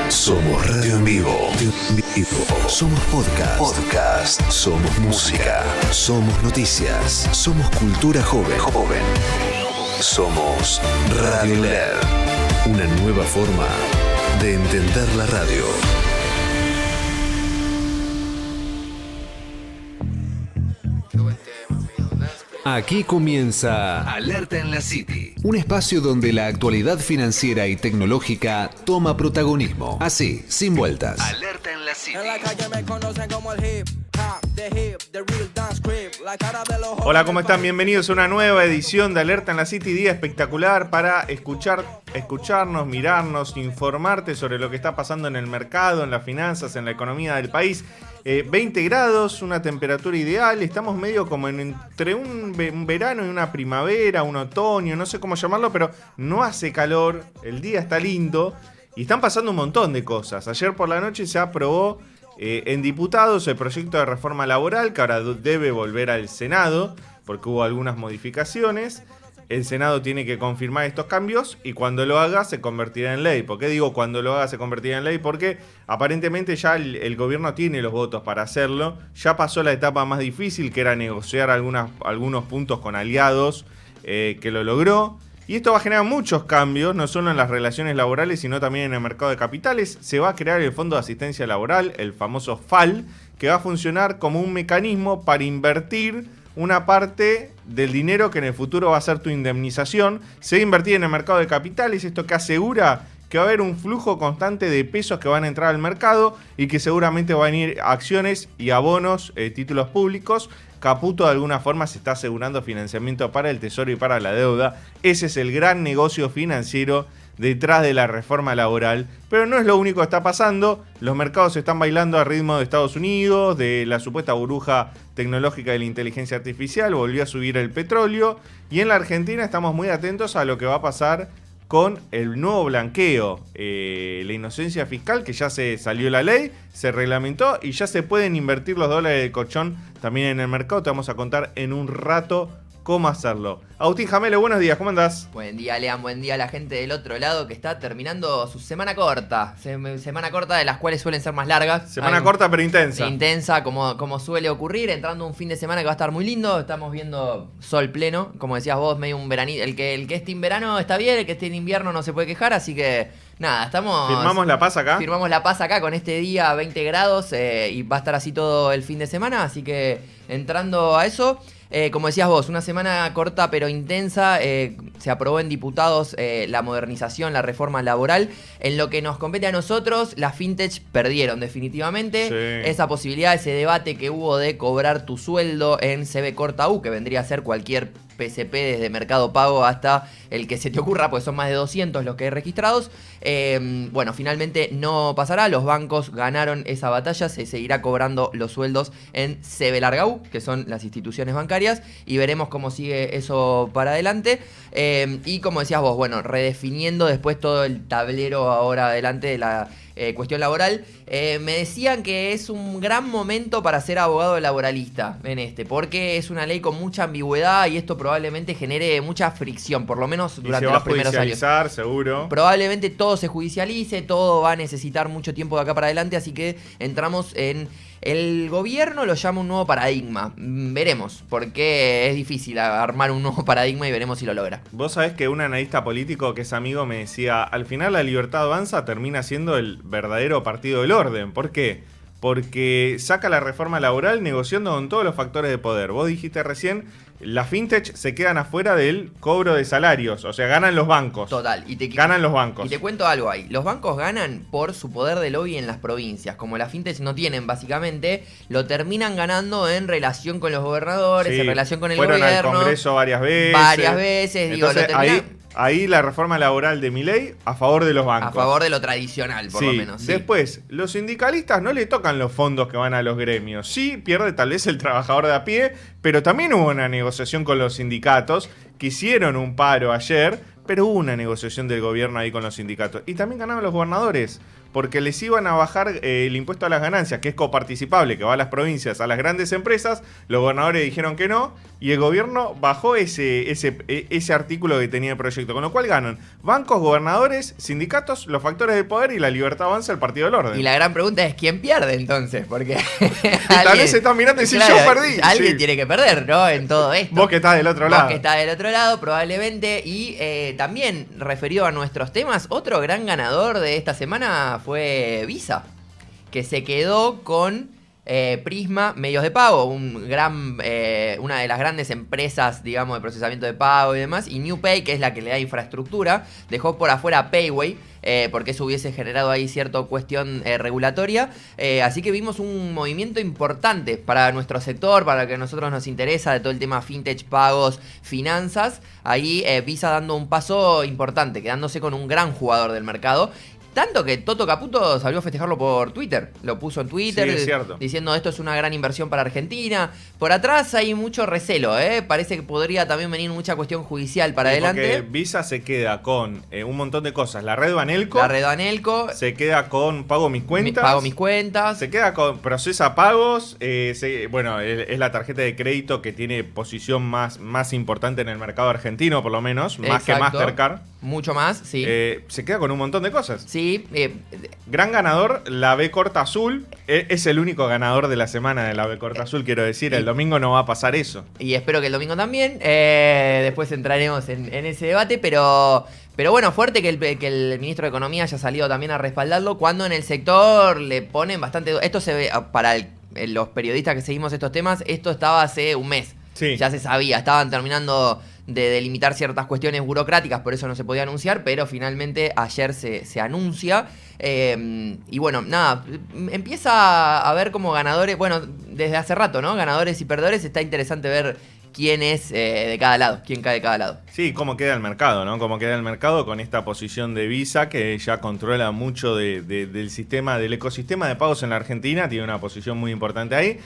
Somos radio en vivo. Somos podcast. Somos música. Somos noticias. Somos cultura joven. Somos Radio LED. Una nueva forma de entender la radio. Aquí comienza Alerta en la City, un espacio donde la actualidad financiera y tecnológica toma protagonismo, así, sin vueltas. Alerta en la City. En la calle me conocen como el hip hop, the real dance creep, la cara de los... Hola, ¿cómo están? Bienvenidos a una nueva edición de Alerta en la City, día espectacular para escucharnos, mirarnos, informarte sobre lo que está pasando en el mercado, en las finanzas, en la economía del país. 20 grados, una temperatura ideal, estamos medio como entre un verano y una primavera, un otoño, no sé cómo llamarlo, pero no hace calor, el día está lindo y están pasando un montón de cosas. Ayer por la noche se aprobó en diputados el proyecto de reforma laboral que ahora debe volver al Senado porque hubo algunas modificaciones. El Senado tiene que confirmar estos cambios y cuando lo haga se convertirá en ley. ¿Por qué digo cuando lo haga se convertirá en ley? Porque aparentemente ya el gobierno tiene los votos para hacerlo. Ya pasó la etapa más difícil, que era negociar algunos puntos con aliados, que lo logró. Y esto va a generar muchos cambios, no solo en las relaciones laborales, sino también en el mercado de capitales. Se va a crear el Fondo de Asistencia Laboral, el famoso FAL, que va a funcionar como un mecanismo para invertir una parte del dinero que en el futuro va a ser tu indemnización. Se va a invertir en el mercado de capitales, esto que asegura que va a haber un flujo constante de pesos que van a entrar al mercado y que seguramente van a ir a acciones y abonos, títulos públicos. Caputo de alguna forma se está asegurando financiamiento para el tesoro y para la deuda. Ese es el gran negocio financiero detrás de la reforma laboral, pero no es lo único que está pasando. Los mercados están bailando a ritmo de Estados Unidos, de la supuesta burbuja tecnológica de la inteligencia artificial, volvió a subir el petróleo y en la Argentina estamos muy atentos a lo que va a pasar con el nuevo blanqueo, la inocencia fiscal, que ya se salió la ley, se reglamentó y ya se pueden invertir los dólares de colchón también en el mercado. Te vamos a contar en un rato cómo hacerlo. Agustín Jamelo, buenos días, ¿cómo andás? Buen día, Lean, buen día a la gente del otro lado que está terminando su semana corta. Semana corta de las cuales suelen ser más largas. Semana corta pero intensa. Intensa, como suele ocurrir, entrando un fin de semana que va a estar muy lindo. Estamos viendo sol pleno, como decías vos, medio un veranito. El que esté en verano está bien, el que esté en invierno no se puede quejar, así que nada, estamos... ¿Firmamos la paz acá? Firmamos la paz acá con este día 20 grados y va a estar así todo el fin de semana, así que entrando a eso... como decías vos, una semana corta pero intensa, se aprobó en diputados la modernización, la reforma laboral. En lo que nos compete a nosotros, las fintech perdieron definitivamente. Sí. Esa posibilidad, ese debate que hubo de cobrar tu sueldo en CB Corta U, que vendría a ser cualquier PSP desde Mercado Pago hasta el que se te ocurra, pues son más de 200 los que hay registrados. Bueno, finalmente no pasará, los bancos ganaron esa batalla, se seguirá cobrando los sueldos en CB Larga U, que son las instituciones bancarias, y veremos cómo sigue eso para adelante. Y como decías vos, bueno, redefiniendo después todo el tablero ahora adelante de la cuestión laboral. Me decían que es un gran momento para ser abogado laboralista porque es una ley con mucha ambigüedad y esto probablemente genere mucha fricción, por lo menos durante los primeros años. Seguro. Probablemente todo se judicialice, todo va a necesitar mucho tiempo de acá para adelante, así que entramos en... El gobierno lo llama un nuevo paradigma. Veremos, porque es difícil armar un nuevo paradigma y veremos si lo logra. Vos sabés que un analista político que es amigo me decía, al final la Libertad Avanza termina siendo el verdadero partido del orden. ¿Por qué? Porque saca la reforma laboral negociando con todos los factores de poder. Vos dijiste recién, las fintech se quedan afuera del cobro de salarios, o sea, ganan los bancos. Total. Ganan los bancos. Y te cuento algo ahí. Los bancos ganan por su poder de lobby en las provincias. Como las fintech no tienen, básicamente, lo terminan ganando en relación con los gobernadores, en relación con el gobierno. Fueron al Congreso varias veces. Entonces, ahí la reforma laboral de Milei a favor de los bancos. A favor de lo tradicional, por lo menos. Sí. Después, los sindicalistas no le tocan los fondos que van a los gremios. Sí, pierde tal vez el trabajador de a pie, pero también hubo una negociación con los sindicatos que hicieron un paro ayer, pero hubo una negociación del gobierno ahí con los sindicatos. Y también ganaron los gobernadores. porque les iban a bajar el impuesto a las ganancias, que es coparticipable, que va a las provincias, a las grandes empresas. Los gobernadores dijeron que no, y el gobierno bajó ese artículo que tenía el proyecto, con lo cual ganan bancos, gobernadores, sindicatos, los factores de poder y la libertad avanza el partido del orden. Y la gran pregunta es, ¿quién pierde entonces? Porque tal vez se están mirando y dicen, yo perdí. Alguien tiene que perder, ¿no? En todo esto. Vos que estás del otro lado. Vos que estás del otro lado, probablemente. Y también, referido a nuestros temas, otro gran ganador de esta semana fue Visa, que se quedó con Prisma Medios de Pago, una de las grandes empresas, digamos, de procesamiento de pago y demás, y NewPay, que es la que le da infraestructura, dejó por afuera Payway, porque eso hubiese generado ahí cierta cuestión regulatoria. Así que vimos un movimiento importante para nuestro sector, para lo que a nosotros nos interesa, de todo el tema fintech, pagos, finanzas. Ahí Visa dando un paso importante, quedándose con un gran jugador del mercado. Tanto que Toto Caputo salió a festejarlo por Twitter. Lo puso en Twitter, sí, es cierto, diciendo esto es una gran inversión para Argentina. Por atrás hay mucho recelo, ¿eh? Parece que podría también venir mucha cuestión judicial para adelante. Porque Visa se queda con un montón de cosas. La red Banelco. Se queda con Pago Mis Cuentas. Pago Mis Cuentas. Se queda con Procesa Pagos. Es la tarjeta de crédito que tiene posición más importante en el mercado argentino, por lo menos. Más que Mastercard. Mucho más, sí. Se queda con un montón de cosas. Sí. Gran ganador, la B Corta Azul. Es el único ganador de la semana de la B Corta Azul, quiero decir. El domingo no va a pasar eso. Y espero que el domingo también. Después entraremos en ese debate, pero bueno, fuerte que el ministro de Economía haya salido también a respaldarlo, cuando en el sector le ponen bastante... Esto se ve, para los periodistas que seguimos estos temas, esto estaba hace un mes. Sí. Ya se sabía, estaban terminando de delimitar ciertas cuestiones burocráticas, por eso no se podía anunciar, pero finalmente ayer se anuncia. Y bueno, nada, empieza a ver como ganadores, bueno, desde hace rato, ¿no? Ganadores y perdedores, está interesante ver quién es de cada lado, quién cae de cada lado. Sí, cómo queda el mercado, ¿no? Cómo queda el mercado con esta posición de Visa, que ya controla mucho del sistema, del ecosistema de pagos en la Argentina, tiene una posición muy importante ahí.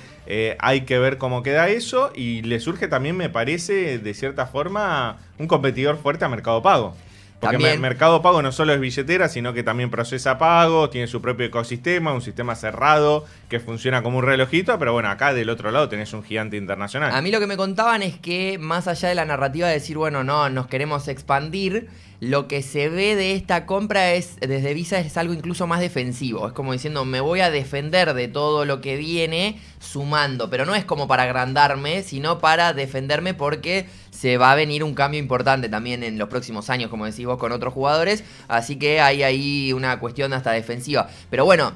Hay que ver cómo queda eso, y le surge también, me parece, de cierta forma, un competidor fuerte a Mercado Pago. Porque Mercado Pago no solo es billetera, sino que también procesa pagos, tiene su propio ecosistema, un sistema cerrado que funciona como un relojito, pero bueno, acá del otro lado tenés un gigante internacional. A mí lo que me contaban es que, más allá de la narrativa de decir, bueno, no, nos queremos expandir, lo que se ve de esta compra desde Visa es algo incluso más defensivo. Es como diciendo, me voy a defender de todo lo que viene sumando, pero no es como para agrandarme, sino para defenderme, porque se va a venir un cambio importante también en los próximos años, como decís vos, con otros jugadores. Así que hay ahí una cuestión hasta defensiva. Pero bueno,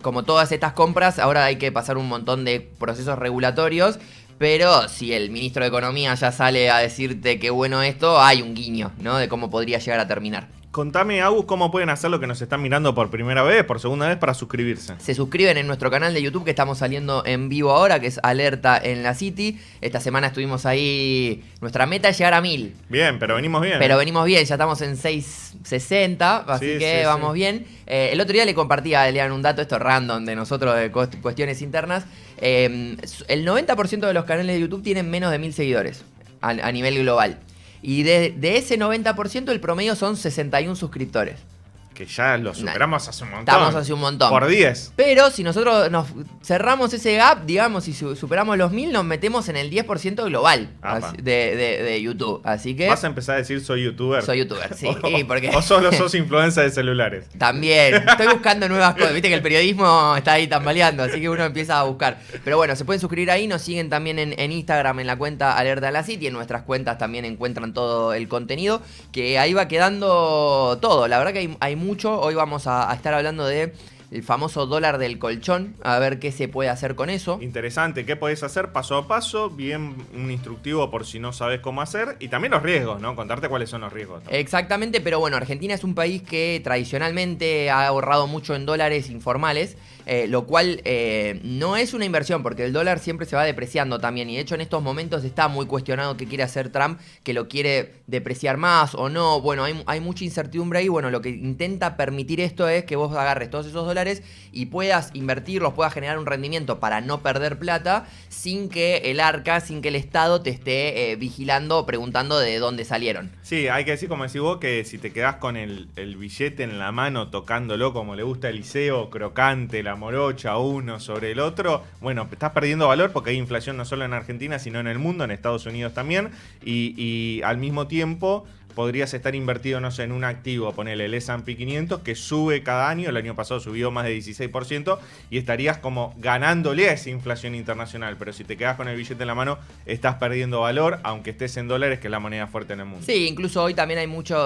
como todas estas compras, ahora hay que pasar un montón de procesos regulatorios. Pero si el ministro de Economía ya sale a decirte qué bueno esto, hay un guiño, ¿no? De cómo podría llegar a terminar. Contame, Agus, cómo pueden hacer lo que nos están mirando por primera vez, por segunda vez, para suscribirse. Se suscriben en nuestro canal de YouTube, que estamos saliendo en vivo ahora, que es Alerta en la City. Esta semana estuvimos ahí, nuestra meta es llegar a 1000. Bien, pero venimos bien. Pero venimos bien, ya estamos en 660, así que vamos bien. El otro día le compartí a Elian un dato, esto random de nosotros, de cuestiones internas. El 90% de los canales de YouTube tienen menos de 1000 seguidores a nivel global. Y de ese 90%, el promedio son 61 suscriptores. Que ya lo superamos hace un montón. Estamos hace un montón. Por 10. Pero si nosotros nos cerramos ese gap, digamos, y superamos los 1000, nos metemos en el 10% global de YouTube. Así que... ¿Vas a empezar a decir soy youtuber? Soy youtuber, sí. Porque... ¿O solo sos influencer de celulares? También. Estoy buscando nuevas cosas. Viste que el periodismo está ahí tambaleando, así que uno empieza a buscar. Pero bueno, se pueden suscribir ahí. Nos siguen también en Instagram, en la cuenta Alerta en la City. En nuestras cuentas también encuentran todo el contenido, que ahí va quedando todo. La verdad que hay mucho. Hoy vamos a estar hablando de el famoso dólar del colchón, a ver qué se puede hacer con eso. Interesante, qué podés hacer paso a paso, bien un instructivo por si no sabes cómo hacer, y también los riesgos, ¿no? Contarte cuáles son los riesgos, ¿no? Exactamente, pero bueno, Argentina es un país que tradicionalmente ha ahorrado mucho en dólares informales, lo cual no es una inversión, porque el dólar siempre se va depreciando también, y de hecho en estos momentos está muy cuestionado qué quiere hacer Trump, que lo quiere depreciar más o no. Bueno, hay mucha incertidumbre ahí. Bueno, lo que intenta permitir esto es que vos agarres todos esos dólares dólares y puedas invertirlos, puedas generar un rendimiento para no perder plata sin que el arca, sin que el Estado te esté vigilando o preguntando de dónde salieron. Sí, hay que decir, como decís vos, que si te quedás con el billete en la mano tocándolo como le gusta a Eliseo, crocante, la morocha, uno sobre el otro, bueno, estás perdiendo valor porque hay inflación no solo en Argentina, sino en el mundo, en Estados Unidos también, y al mismo tiempo podrías estar invertido, no sé, en un activo, ponele el S&P 500, que sube cada año, el año pasado subió más de 16%, y estarías como ganándole a esa inflación internacional, pero si te quedas con el billete en la mano, estás perdiendo valor, aunque estés en dólares, que es la moneda fuerte en el mundo. Sí, incluso hoy también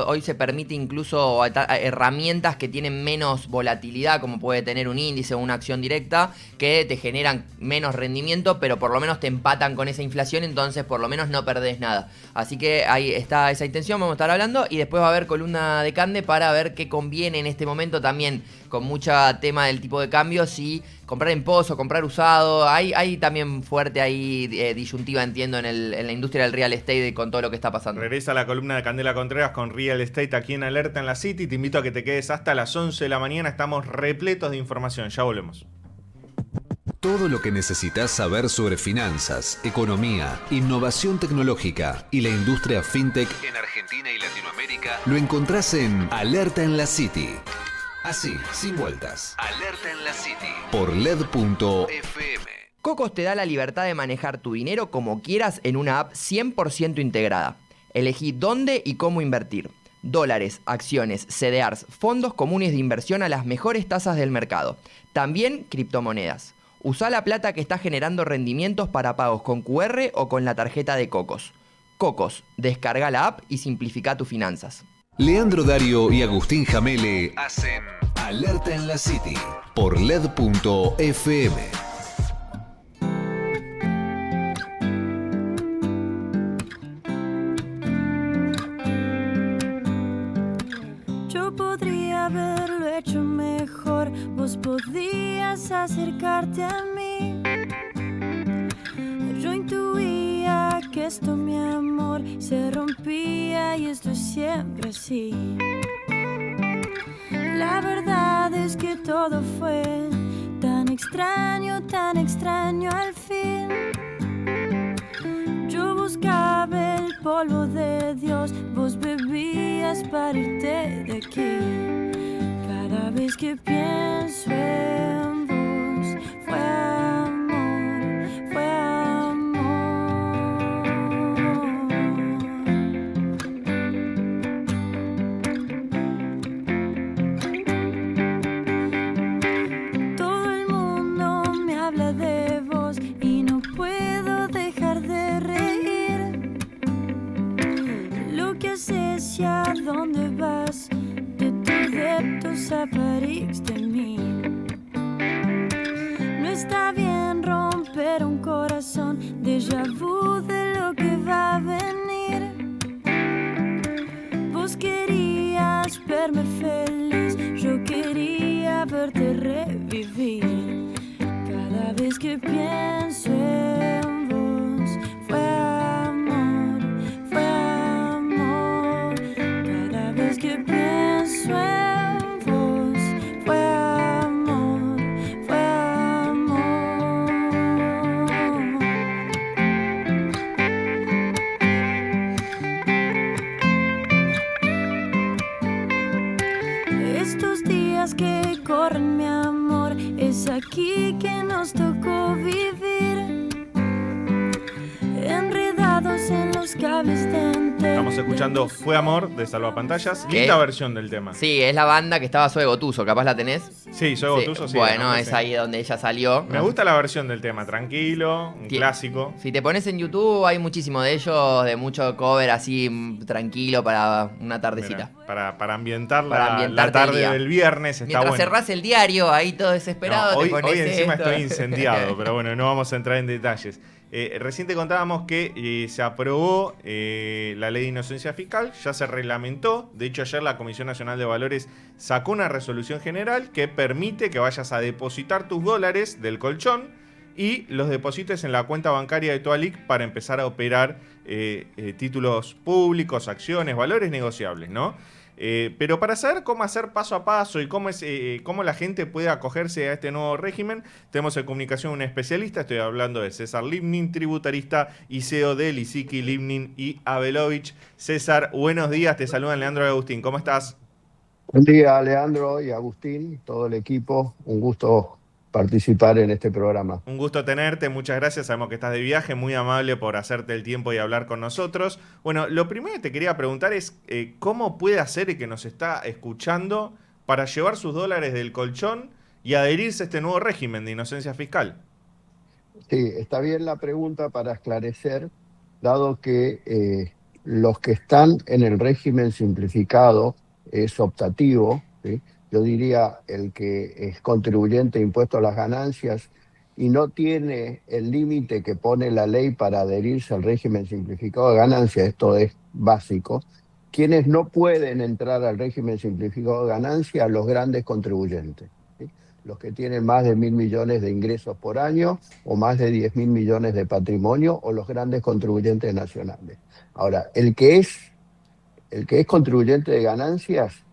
hoy se permite incluso herramientas que tienen menos volatilidad, como puede tener un índice o una acción directa, que te generan menos rendimiento, pero por lo menos te empatan con esa inflación, entonces por lo menos no perdés nada. Así que ahí está esa intención, vamos a estar hablando, y después va a haber columna de Cande para ver qué conviene en este momento también, con mucho tema del tipo de cambio, si comprar en pozo, comprar usado. Hay también fuerte ahí disyuntiva, entiendo, en la industria del real estate con todo lo que está pasando. Regresa la columna de Candela Contreras con Real Estate aquí en Alerta en la City. Te invito a que te quedes hasta las 11 de la mañana, estamos repletos de información, ya volvemos. Todo lo que necesitas saber sobre finanzas, economía, innovación tecnológica y la industria fintech en Argentina y Latinoamérica lo encontrás en Alerta en la City. Así, sin vueltas. Alerta en la City. Por LED.fm. Cocos te da la libertad de manejar tu dinero como quieras en una app 100% integrada. Elegí dónde y cómo invertir. Dólares, acciones, CDRs, fondos comunes de inversión a las mejores tasas del mercado. También criptomonedas. Usá la plata que está generando rendimientos para pagos con QR o con la tarjeta de Cocos. Cocos, descarga la app y simplifica tus finanzas. Leandro Dario y Agustín Jamele hacen Alerta en la City por LED.fm. Yo podría haberlo hecho mejor, vos podías acercarte a mí. Yo intuía que esto, mi amor, se rompía y esto es siempre así. La verdad es que todo fue tan extraño al fin. Yo buscaba el polvo de Dios, vos bebías para irte de aquí. Cada vez que pienso en vos, fue amor, fue amor. Todo el mundo me habla de vos y no puedo dejar de reír. Lo que haces y a dónde vas, de tus adeptos a París de mí. No está bien romper un corazón, déjà vu de lo que va a venir. Vos querías verme feliz, yo quería verte revivir. Cada vez que pienso en vos, fue amor, fue amor. Cada vez que pienso en vos, fue amor, fue amor. Estos días que corren, mi amor, es aquí que nos tocó vivir. Enredados en los cables de entero. Estamos escuchando Fue Amor de Salvapantallas. ¿Qué? Linda versión del tema. Sí, es la banda que estaba Zoe Gotuso, capaz la tenés. Sí, soy Gotuso, sí. Bueno, ¿no? es Sí. ahí donde ella salió. Me gusta la versión del tema, tranquilo, un Tie- clásico. Si te pones en YouTube hay muchísimo de ellos, de mucho cover así tranquilo para una tardecita. Mira, para ambientar Para la ambientarte tarde el día. del viernes está Mientras bueno. cerrás el diario, ahí todo desesperado, No, hoy, te pones hoy encima esto. estoy incendiado, pero bueno, no vamos a entrar en detalles. Recién te contábamos que se aprobó la ley de inocencia fiscal, ya se reglamentó. De hecho, ayer la Comisión Nacional de Valores sacó una resolución general que permite que vayas a depositar tus dólares del colchón y los deposites en la cuenta bancaria de tu ALIC para empezar a operar títulos públicos, acciones, valores negociables, ¿no? Pero para saber cómo hacer paso a paso y cómo la gente puede acogerse a este nuevo régimen, tenemos en comunicación un especialista. Estoy hablando de César Livnin, tributarista y CEO de Lisicki, Livnin y Abelovich. César, buenos días. Te saludan Leandro y Agustín. ¿Cómo estás? Buen día, Leandro y Agustín, todo el equipo. Un gusto participar en este programa. Un gusto tenerte, muchas gracias. Sabemos que estás de viaje, muy amable por hacerte el tiempo y hablar con nosotros. Bueno, lo primero que te quería preguntar es ¿cómo puede hacer el que nos está escuchando para llevar sus dólares del colchón y adherirse a este nuevo régimen de inocencia fiscal? Sí, está bien la pregunta para esclarecer, dado que los que están en el régimen simplificado es optativo, ¿sí? Yo diría el que es contribuyente de impuesto a las ganancias y no tiene el límite que pone la ley para adherirse al régimen simplificado de ganancias, esto es básico. Quienes no pueden entrar al régimen simplificado de ganancias, los grandes contribuyentes, ¿sí? Los que tienen más de 1.000 millones de ingresos por año o más de 10.000 millones de patrimonio o los grandes contribuyentes nacionales. Ahora, el que es contribuyente de ganancias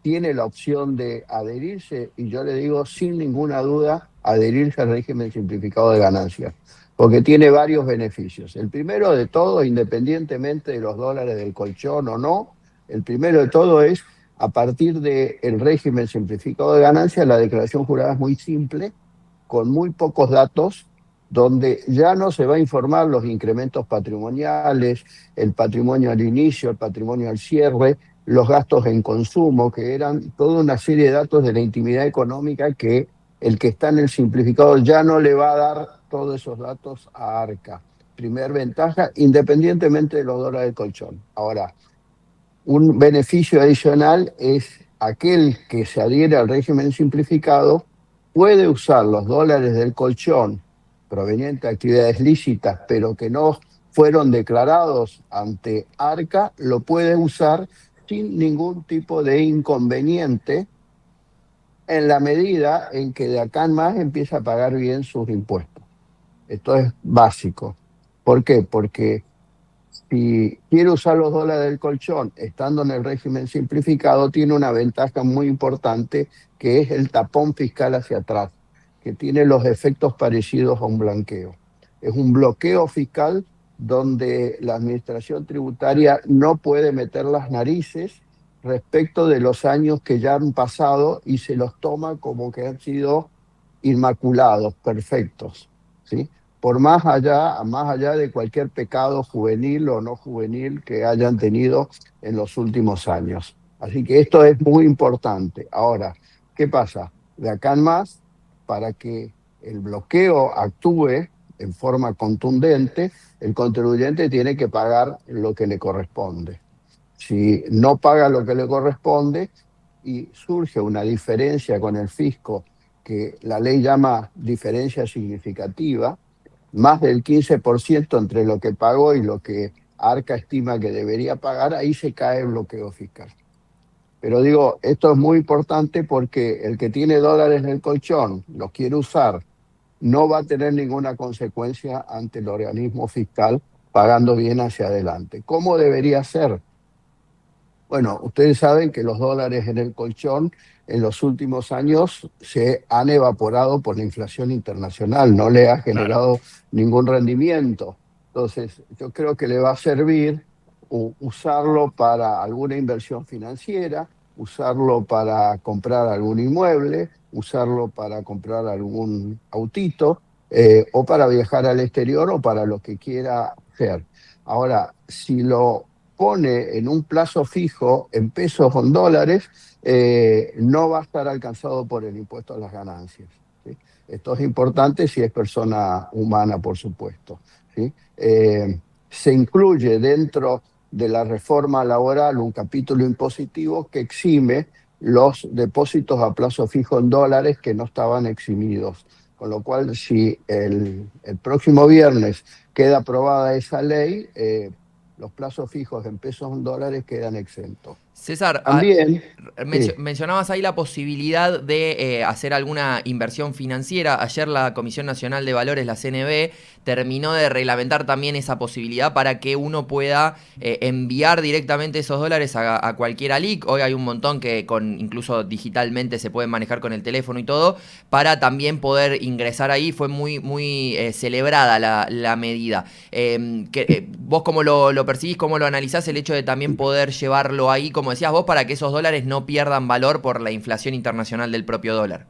tiene la opción de adherirse, y yo le digo sin ninguna duda, adherirse al régimen simplificado de ganancias, porque tiene varios beneficios. El primero de todo, independientemente de los dólares del colchón o no, el primero de todo es, a partir del régimen simplificado de ganancias, la declaración jurada es muy simple, con muy pocos datos, donde ya no se va a informar los incrementos patrimoniales, el patrimonio al inicio, el patrimonio al cierre, los gastos en consumo, que eran toda una serie de datos de la intimidad económica que el que está en el simplificado ya no le va a dar todos esos datos a Arca. Primer ventaja, independientemente de los dólares del colchón. Ahora, un beneficio adicional es aquel que se adhiere al régimen simplificado puede usar los dólares del colchón provenientes de actividades lícitas, pero que no fueron declarados ante Arca, lo puede usar sin ningún tipo de inconveniente en la medida en que de acá en más empieza a pagar bien sus impuestos. Esto es básico. ¿Por qué? Porque si quiere usar los dólares del colchón estando en el régimen simplificado, tiene una ventaja muy importante que es el tapón fiscal hacia atrás, que tiene los efectos parecidos a un blanqueo. Es un bloqueo fiscal donde la administración tributaria no puede meter las narices respecto de los años que ya han pasado y se los toma como que han sido inmaculados, perfectos, ¿sí? Por más allá de cualquier pecado juvenil o no juvenil que hayan tenido en los últimos años. Así que esto es muy importante. Ahora, ¿qué pasa? De acá en más, para que el bloqueo actúe en forma contundente, el contribuyente tiene que pagar lo que le corresponde. Si no paga lo que le corresponde y surge una diferencia con el fisco que la ley llama diferencia significativa, más del 15% entre lo que pagó y lo que Arca estima que debería pagar, ahí se cae el bloqueo fiscal. Pero digo, esto es muy importante porque el que tiene dólares en el colchón, los quiere usar, no va a tener ninguna consecuencia ante el organismo fiscal pagando bien hacia adelante. ¿Cómo debería ser? Bueno, ustedes saben que los dólares en el colchón en los últimos años se han evaporado por la inflación internacional, no le ha generado ningún rendimiento. Entonces, yo creo que le va a servir usarlo para alguna inversión financiera, usarlo para comprar algún inmueble, usarlo para comprar algún autito, o para viajar al exterior o para lo que quiera hacer. Ahora, si lo pone en un plazo fijo en pesos o en dólares, no va a estar alcanzado por el impuesto a las ganancias, ¿sí? Esto es importante si es persona humana, por supuesto, ¿sí? Se incluye dentro de la reforma laboral un capítulo impositivo que exime los depósitos a plazo fijo en dólares que no estaban eximidos. Con lo cual, si el próximo viernes queda aprobada esa ley, los plazos fijos en pesos o en dólares quedan exentos. César, También, sí. mencionabas ahí la posibilidad de hacer alguna inversión financiera. Ayer la Comisión Nacional de Valores, la CNV, terminó de reglamentar también esa posibilidad para que uno pueda enviar directamente esos dólares a cualquier ALIC. Hoy hay un montón que incluso digitalmente se pueden manejar con el teléfono y todo, para también poder ingresar ahí. Fue muy celebrada la medida. ¿Vos cómo lo percibís, cómo lo analizás el hecho de también poder llevarlo ahí, como decías vos, para que esos dólares no pierdan valor por la inflación internacional del propio dólar?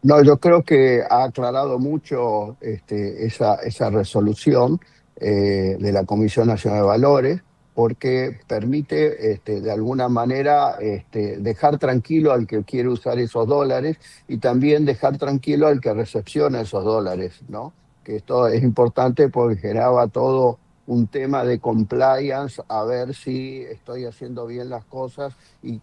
No, yo creo que ha aclarado mucho esa resolución de la Comisión Nacional de Valores, porque permite de alguna manera dejar tranquilo al que quiere usar esos dólares y también dejar tranquilo al que recepciona esos dólares, ¿no? Que esto es importante porque generaba todo un tema de compliance, a ver si estoy haciendo bien las cosas y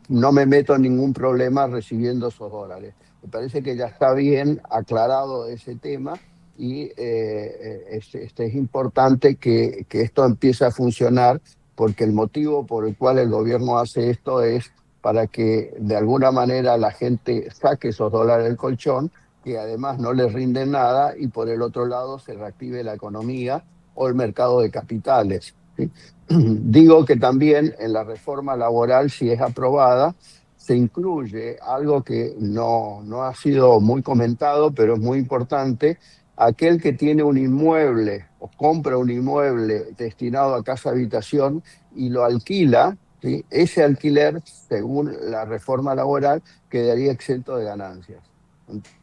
no me meto en ningún problema recibiendo esos dólares. Me parece que ya está bien aclarado ese tema y es importante que esto empiece a funcionar, porque el motivo por el cual el gobierno hace esto es para que de alguna manera la gente saque esos dólares del colchón, que además no les rinden nada, y por el otro lado se reactive la economía o el mercado de capitales, ¿sí? Digo que también en la reforma laboral, si es aprobada, se incluye algo que no ha sido muy comentado, pero es muy importante: aquel que tiene un inmueble o compra un inmueble destinado a casa habitación y lo alquila, ¿sí? Ese alquiler, según la reforma laboral, quedaría exento de ganancias.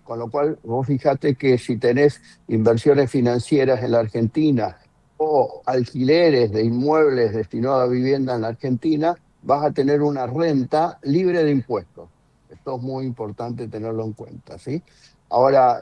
Con lo cual, vos fijate que si tenés inversiones financieras en la Argentina o alquileres de inmuebles destinados a vivienda en la Argentina, vas a tener una renta libre de impuestos. Esto es muy importante tenerlo en cuenta, ¿sí? Ahora,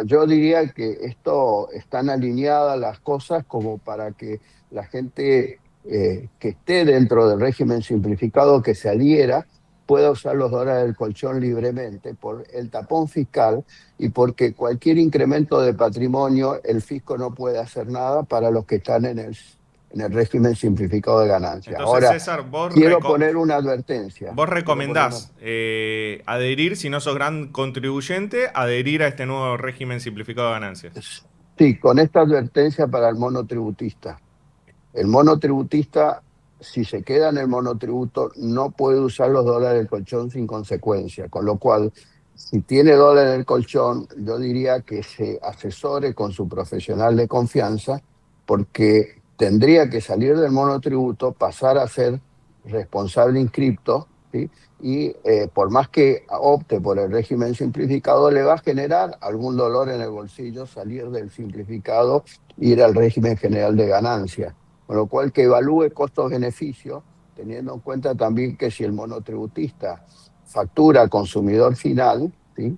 yo diría que esto están alineadas las cosas como para que la gente que esté dentro del régimen simplificado, que se adhiera, pueda usar los dólares del colchón libremente por el tapón fiscal y porque cualquier incremento de patrimonio el fisco no puede hacer nada para los que están en el régimen simplificado de ganancias. Entonces, Ahora, César, quiero poner una advertencia. vos recomendás adherir, si no sos gran contribuyente, adherir a este nuevo régimen simplificado de ganancias. Sí, con esta advertencia para el monotributista. El monotributista, si se queda en el monotributo, no puede usar los dólares del colchón sin consecuencia. Con lo cual, si tiene dólares del colchón, yo diría que se asesore con su profesional de confianza, porque tendría que salir del monotributo, pasar a ser responsable inscripto, ¿sí? Y por más que opte por el régimen simplificado, le va a generar algún dolor en el bolsillo salir del simplificado e ir al régimen general de ganancias. Con lo cual, que evalúe costos-beneficios, teniendo en cuenta también que si el monotributista factura al consumidor final, ¿sí?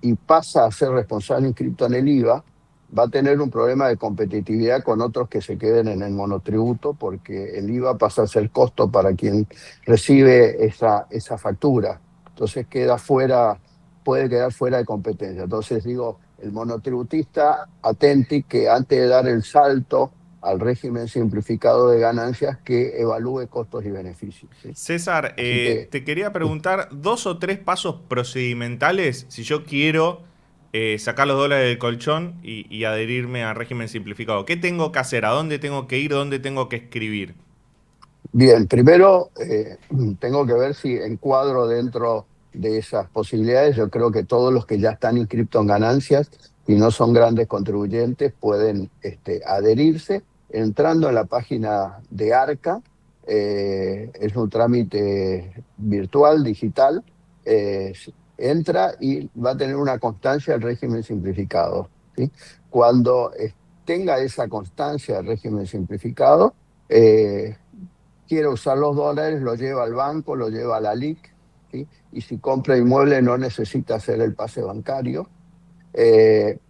Y pasa a ser responsable inscripto en el IVA, va a tener un problema de competitividad con otros que se queden en el monotributo, porque el IVA pasa a ser costo para quien recibe esa factura. Entonces puede quedar fuera de competencia. Entonces digo, el monotributista, atenti que antes de dar el salto al régimen simplificado de ganancias, que evalúe costos y beneficios, ¿sí? César, te quería Sí. preguntar 2 o 3 pasos procedimentales si yo quiero sacar los dólares del colchón y adherirme al régimen simplificado. ¿Qué tengo que hacer? ¿A dónde tengo que ir? ¿Dónde tengo que escribir? Bien, primero tengo que ver si encuadro dentro de esas posibilidades. Yo creo que todos los que ya están inscritos en ganancias y no son grandes contribuyentes pueden adherirse entrando en la página de ARCA. Es un trámite virtual, digital. eh, Entra y va a tener una constancia del régimen simplificado, ¿sí? Cuando tenga esa constancia del régimen simplificado, eh, quiere usar los dólares, lo lleva al banco, lo lleva a la LIC, ¿sí? Y si compra inmueble no necesita hacer el pase bancario.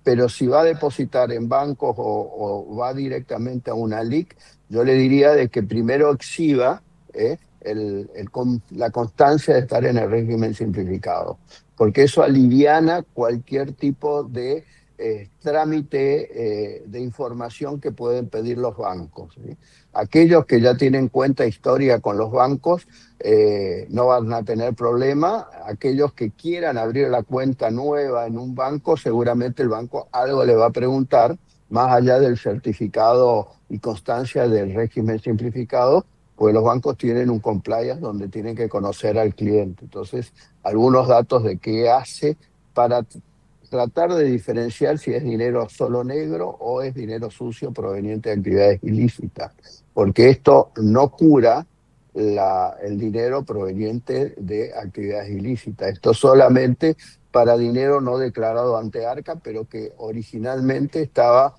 Pero si va a depositar en bancos o va directamente a una LIC, yo le diría de que primero exhiba la constancia de estar en el régimen simplificado, porque eso aliviana cualquier tipo de trámite de información que pueden pedir los bancos, ¿sí? Aquellos que ya tienen cuenta historia con los bancos no van a tener problema. Aquellos que quieran abrir la cuenta nueva en un banco, seguramente el banco algo le va a preguntar, más allá del certificado y constancia del régimen simplificado, pues los bancos tienen un compliance donde tienen que conocer al cliente. Entonces, algunos datos de qué hace para tratar de diferenciar si es dinero solo negro o es dinero sucio proveniente de actividades ilícitas, porque esto no cura el dinero proveniente de actividades ilícitas. Esto solamente para dinero no declarado ante Arca, pero que originalmente estaba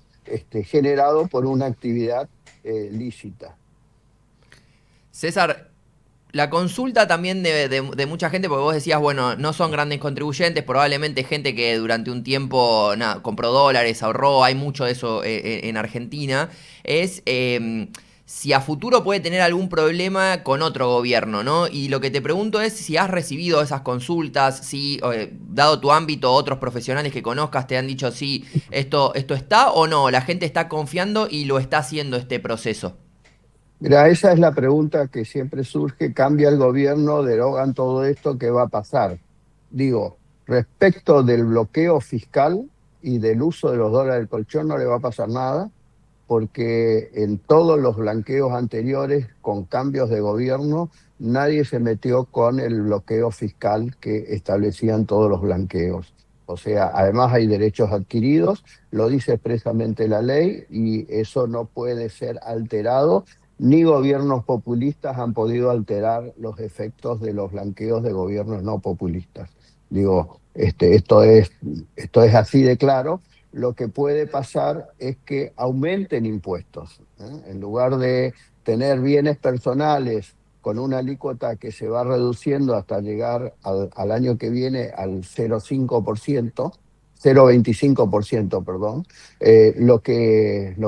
generado por una actividad lícita. César, la consulta también de mucha gente, porque vos decías, bueno, no son grandes contribuyentes, probablemente gente que durante un tiempo compró dólares, ahorró, hay mucho de eso en Argentina, es si a futuro puede tener algún problema con otro gobierno, ¿no? Y lo que te pregunto es si has recibido esas consultas, si, dado tu ámbito, otros profesionales que conozcas te han dicho, sí, esto está o no, la gente está confiando y lo está haciendo este proceso. Mira, esa es la pregunta que siempre surge. Cambia el gobierno, derogan todo esto, ¿qué va a pasar? Digo, respecto del bloqueo fiscal y del uso de los dólares del colchón no le va a pasar nada, porque en todos los blanqueos anteriores, con cambios de gobierno, nadie se metió con el bloqueo fiscal que establecían todos los blanqueos. O sea, además hay derechos adquiridos, lo dice expresamente la ley, y eso no puede ser alterado, ni gobiernos populistas han podido alterar los efectos de los blanqueos de gobiernos no populistas. Digo, esto es así de claro. Lo que puede pasar es que aumenten impuestos, ¿eh? En lugar de tener bienes personales con una alícuota que se va reduciendo hasta llegar al año que viene al 0,5%, 0,25%, perdón, lo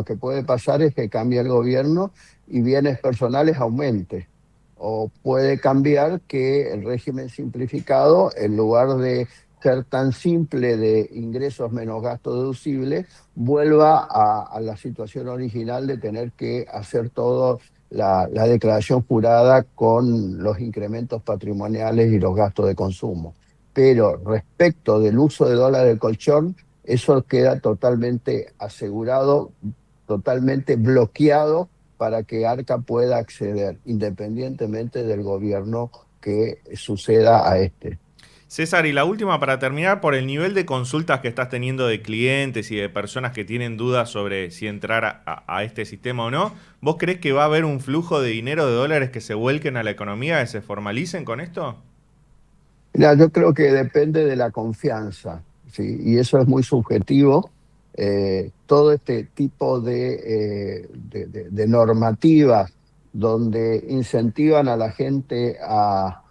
que puede pasar es que cambie el gobierno y bienes personales aumente. O puede cambiar que el régimen simplificado, en lugar de ser tan simple de ingresos menos gastos deducibles, vuelva a la situación original de tener que hacer todo la declaración jurada con los incrementos patrimoniales y los gastos de consumo. Pero respecto del uso de dólar del colchón, eso queda totalmente asegurado, totalmente bloqueado para que Arca pueda acceder, independientemente del gobierno que suceda a este. César, y la última para terminar, por el nivel de consultas que estás teniendo de clientes y de personas que tienen dudas sobre si entrar a este sistema o no, ¿vos creés que va a haber un flujo de dinero, de dólares que se vuelquen a la economía, que se formalicen con esto? Mira, yo creo que depende de la confianza, ¿sí? Y eso es muy subjetivo. Todo este tipo de normativas donde incentivan a la gente a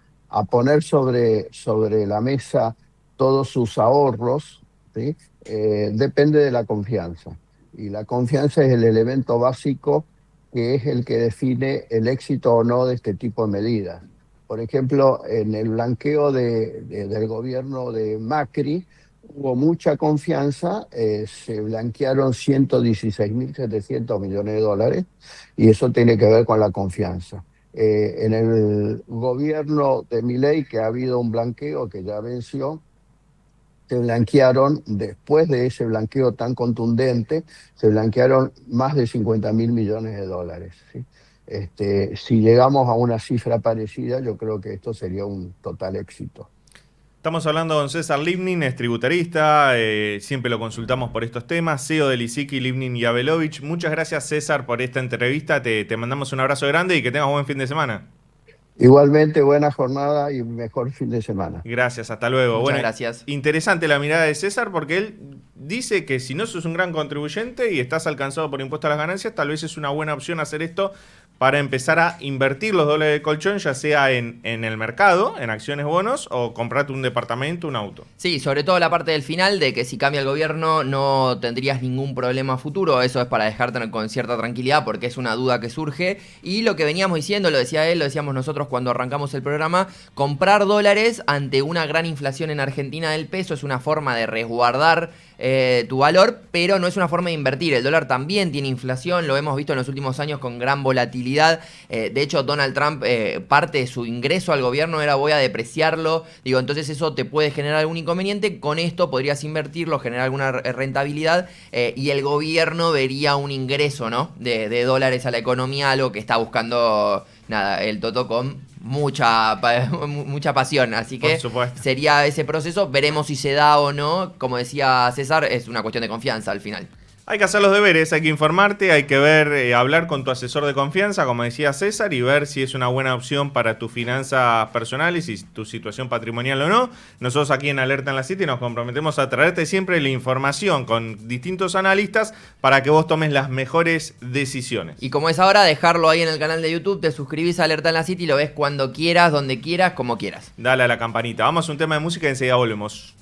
poner sobre la mesa todos sus ahorros, ¿sí? Depende de la confianza. Y la confianza es el elemento básico que es el que define el éxito o no de este tipo de medidas. Por ejemplo, en el blanqueo del gobierno de Macri hubo mucha confianza, se blanquearon 116.700 millones de dólares y eso tiene que ver con la confianza. En el gobierno de Milei, que ha habido un blanqueo que ya venció, se blanquearon, después de ese blanqueo tan contundente, se blanquearon más de 50.000 millones de dólares, ¿sí? Si llegamos a una cifra parecida, yo creo que esto sería un total éxito. Estamos hablando con César Livnin, es tributarista, siempre lo consultamos por estos temas, CEO de Lisicki, Livnin y Abelovich. Muchas gracias, César, por esta entrevista, te mandamos un abrazo grande y que tengas buen fin de semana. Igualmente, buena jornada y mejor fin de semana. Gracias, hasta luego. Muchas gracias. Interesante la mirada de César porque él dice que si no sos un gran contribuyente y estás alcanzado por impuesto a las ganancias, tal vez es una buena opción hacer esto para empezar a invertir los dólares de colchón, ya sea en el mercado, en acciones, bonos, o comprarte un departamento, un auto. Sí, sobre todo la parte del final, de que si cambia el gobierno no tendrías ningún problema futuro. Eso es para dejarte con cierta tranquilidad, porque es una duda que surge. Y lo que veníamos diciendo, lo decía él, lo decíamos nosotros cuando arrancamos el programa, comprar dólares ante una gran inflación en Argentina del peso es una forma de resguardar tu valor, pero no es una forma de invertir. El dólar también tiene inflación, lo hemos visto en los últimos años con gran volatilidad. De hecho, Donald Trump, parte de su ingreso al gobierno era voy a depreciarlo. Digo, entonces eso te puede generar algún inconveniente. Con esto podrías invertirlo, generar alguna rentabilidad y el gobierno vería un ingreso, ¿no? de dólares a la economía, algo que está buscando el Toto con mucha pasión, así que sería ese proceso, veremos si se da o no. Como decía César, es una cuestión de confianza al final. Hay que hacer los deberes, hay que informarte, hay que ver, hablar con tu asesor de confianza, como decía César, y ver si es una buena opción para tus finanzas personales y tu situación patrimonial o no. Nosotros aquí en Alerta en la City nos comprometemos a traerte siempre la información con distintos analistas para que vos tomes las mejores decisiones. Y como es ahora, dejarlo ahí en el canal de YouTube, te suscribís a Alerta en la City y lo ves cuando quieras, donde quieras, como quieras. Dale a la campanita. Vamos a un tema de música y enseguida volvemos.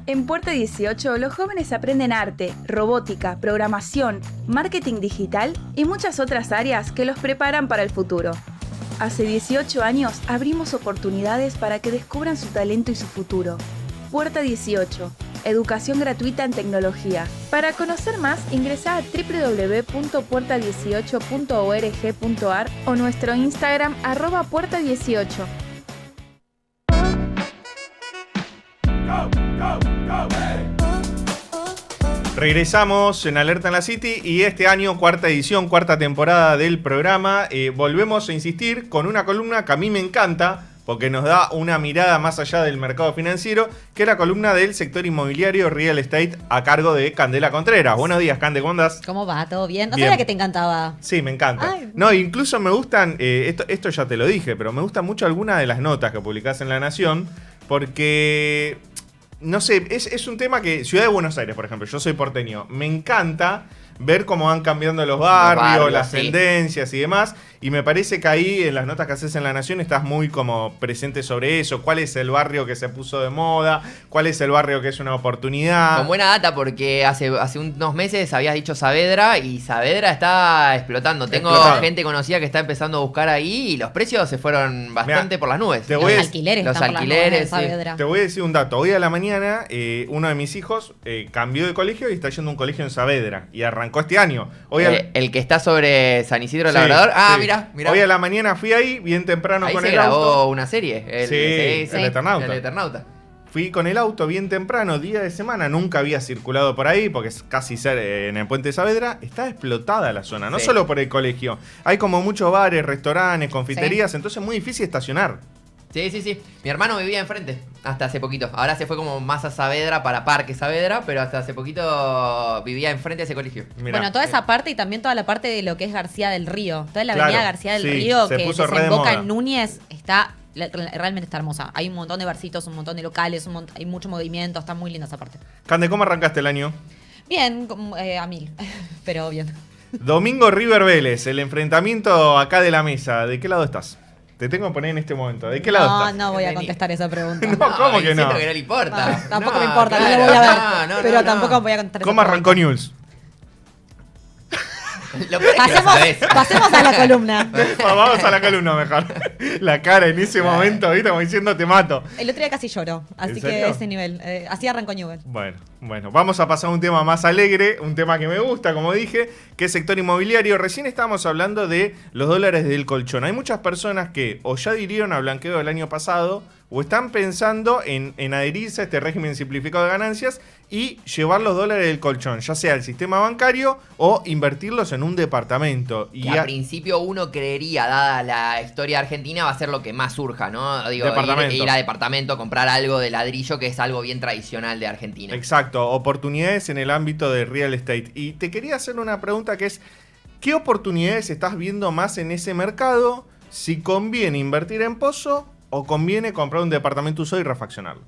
En Puerta 18, los jóvenes aprenden arte, robótica, programación, marketing digital y muchas otras áreas que los preparan para el futuro. Hace 18 años abrimos oportunidades para que descubran su talento y su futuro. Puerta 18, educación gratuita en tecnología. Para conocer más, ingresa a www.puerta18.org.ar o nuestro Instagram @puerta18. Regresamos en Alerta en la City y este año, cuarta edición, cuarta temporada del programa. Volvemos a insistir con una columna que a mí me encanta porque nos da una mirada más allá del mercado financiero, que es la columna del sector inmobiliario Real Estate a cargo de Candela Contreras. Buenos días, Cande, ¿cómo andás? ¿Cómo va? ¿Todo bien? No Bien. sabía que te encantaba. Sí, me encanta. Ay. No, incluso me gustan, esto ya te lo dije, pero me gustan mucho algunas de las notas que publicás en La Nación, porque, no sé, es un tema que, Ciudad de Buenos Aires, por ejemplo, yo soy porteño, me encanta ver cómo van cambiando los barrios, las sí. tendencias y demás, y me parece que ahí en las notas que haces en La Nación estás muy como presente sobre eso, cuál es el barrio que se puso de moda, cuál es el barrio que es una oportunidad. Con buena data, porque hace unos meses habías dicho Saavedra y Saavedra está explotando. Tengo gente conocida que está empezando a buscar ahí y los precios se fueron bastante por las nubes. te voy Los a- alquileres los están por las alquileres, nubes en sí. Saavedra. Te voy a decir un dato. Hoy a la mañana, uno de mis hijos cambió de colegio y está yendo a un colegio en Saavedra. Y arrancó este año. Hoy El que está sobre San Isidro Sí, Labrador. Ah, sí. mira. Hoy a la mañana fui ahí, bien temprano Ahí con se el grabó auto. una serie. El Eternauta. El Eternauta. Fui con el auto bien temprano, día de semana. Nunca había circulado por ahí porque es casi ser en el puente de Saavedra. Está explotada la zona, no Sí. solo por el colegio. Hay como muchos bares, restaurantes, confiterías. Entonces es muy difícil estacionar. Sí. Mi hermano vivía enfrente hasta hace poquito. Ahora se fue como más a Saavedra para Parque Saavedra, pero hasta hace poquito vivía enfrente de ese colegio. Mirá, Bueno, toda esa parte y también toda la parte de lo que es García del Río. Toda la Claro, avenida García del sí, Río se que puso re de desemboca moda. en Núñez realmente está hermosa. Hay un montón de barcitos, un montón de locales, hay mucho movimiento, está muy linda esa parte. Cande, ¿cómo arrancaste el año? Bien, a 1000, pero bien. Domingo River Vélez, el enfrentamiento acá de la mesa. ¿De qué lado estás? Te tengo que poner en este momento. ¿De qué lado No, estás? no voy a contestar esa pregunta. No, ¿cómo que no? Siento que no le importa. No, tampoco me No, importa, no claro, lo voy a ver. no, pero no. tampoco voy a contestar ¿Cómo esa arrancó pregunta. News? Lo peor es que lo sabés. Pasemos a la columna. Vamos a la columna mejor. La cara en ese momento, ¿viste? Como diciendo te mato. El otro día casi lloró, así ¿En que serio? ese nivel. Así arrancó Newell. Bueno, vamos a pasar a un tema más alegre, un tema que me gusta, como dije, que es sector inmobiliario. Recién estábamos hablando de los dólares del colchón. Hay muchas personas que o ya adhirieron a blanqueo del año pasado o están pensando en adherirse a este régimen simplificado de ganancias y llevar los dólares del colchón, ya sea al sistema bancario o invertirlos en un departamento. Que a principio uno creería, dada la historia argentina, va a ser lo que más surja, ¿no? Digo, Departamento. ir a departamento, comprar algo de ladrillo, que es algo bien tradicional de Argentina. Exacto, oportunidades en el ámbito de real estate. Y te quería hacer una pregunta que es, ¿qué oportunidades estás viendo más en ese mercado? Si conviene invertir en pozo o conviene comprar un departamento usado y refaccionarlo.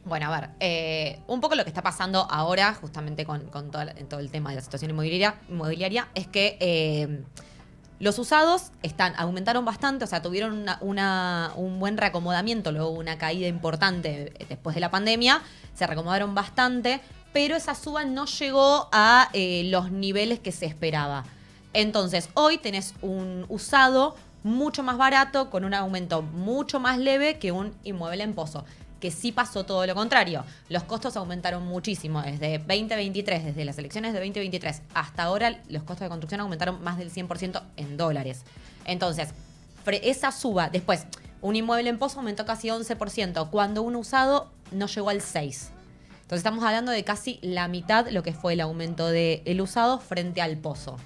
Bueno, a ver, un poco lo que está pasando ahora, justamente con todo el tema de la situación inmobiliaria es que los usados aumentaron bastante, o sea, tuvieron un buen reacomodamiento, luego una caída importante después de la pandemia, se reacomodaron bastante, pero esa suba no llegó a los niveles que se esperaba. Entonces, hoy tenés un usado mucho más barato, con un aumento mucho más leve que un inmueble en pozo. Que sí pasó todo lo contrario. Los costos aumentaron muchísimo. Desde 2023, desde las elecciones de 2023 hasta ahora, los costos de construcción aumentaron más del 100% en dólares. Entonces, esa suba, después, un inmueble en pozo aumentó casi 11%, cuando un usado no llegó al 6%. Entonces estamos hablando de casi la mitad lo que fue el aumento del usado frente al pozo.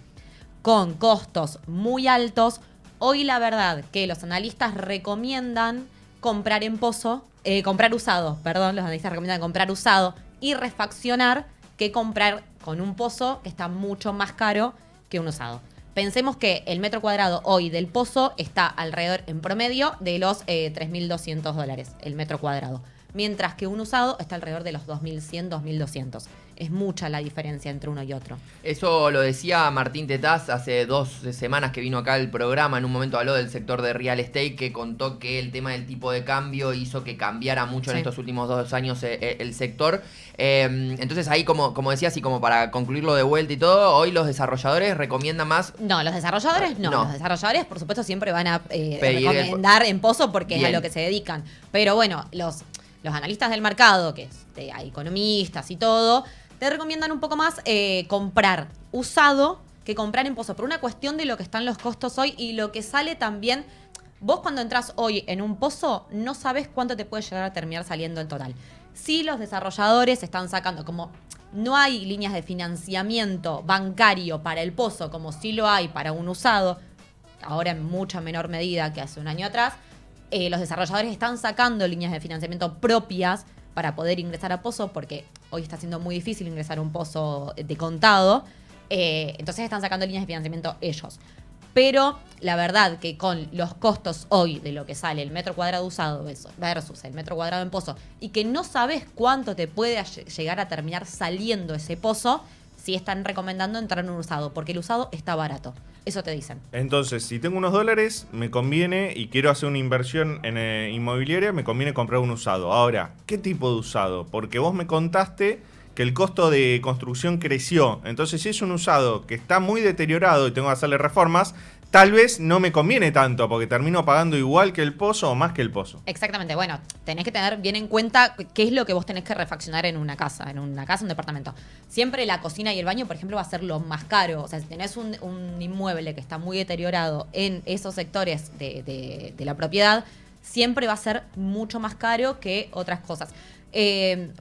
Con costos muy altos, hoy la verdad que los analistas recomiendan comprar en pozo, comprar usado, perdón, los analistas recomiendan comprar usado y refaccionar que comprar con un pozo que está mucho más caro que un usado. Pensemos que el metro cuadrado hoy del pozo está alrededor, en promedio, de los $3.200 el metro cuadrado. Mientras que un usado está alrededor de los 2.100, 2.200. Es mucha la diferencia entre uno y otro. Eso lo decía Martín Tetaz hace 2 semanas que vino acá al programa. En un momento habló del sector de real estate, que contó que el tema del tipo de cambio hizo que cambiara mucho en estos últimos 2 años el sector. Entonces ahí, como decías, y como para concluirlo de vuelta y todo, hoy los desarrolladores recomiendan más... No, los desarrolladores no. No. Los desarrolladores, por supuesto, siempre van a Pedir recomendar en pozo porque Bien. es a lo que se dedican. Pero bueno, los analistas del mercado, que hay economistas y todo, te recomiendan un poco más comprar usado que comprar en pozo, por una cuestión de lo que están los costos hoy y lo que sale también. Vos cuando entras hoy en un pozo no sabes cuánto te puede llegar a terminar saliendo en total. Sí, los desarrolladores están sacando, como no hay líneas de financiamiento bancario para el pozo como sí lo hay para un usado, ahora en mucha menor medida que hace un año atrás, los desarrolladores están sacando líneas de financiamiento propias para poder ingresar a pozo, porque hoy está siendo muy difícil ingresar a un pozo de contado. Entonces están sacando líneas de financiamiento ellos. Pero la verdad que con los costos hoy de lo que sale el metro cuadrado usado versus el metro cuadrado en pozo, y que no sabes cuánto te puede llegar a terminar saliendo ese pozo, sí están recomendando entrar en un usado, porque el usado está barato. Eso te dicen. Entonces, si tengo unos dólares, me conviene y quiero hacer una inversión en inmobiliaria, me conviene comprar un usado. Ahora, ¿qué tipo de usado? Porque vos me contaste que el costo de construcción creció. Entonces, si es un usado que está muy deteriorado y tengo que hacerle reformas, tal vez no me conviene tanto, porque termino pagando igual que el pozo o más que el pozo. Exactamente. Bueno, tenés que tener bien en cuenta qué es lo que vos tenés que refaccionar en una casa, un departamento. Siempre la cocina y el baño, por ejemplo, va a ser lo más caro. O sea, si tenés un inmueble que está muy deteriorado en esos sectores de la propiedad, siempre va a ser mucho más caro que otras cosas.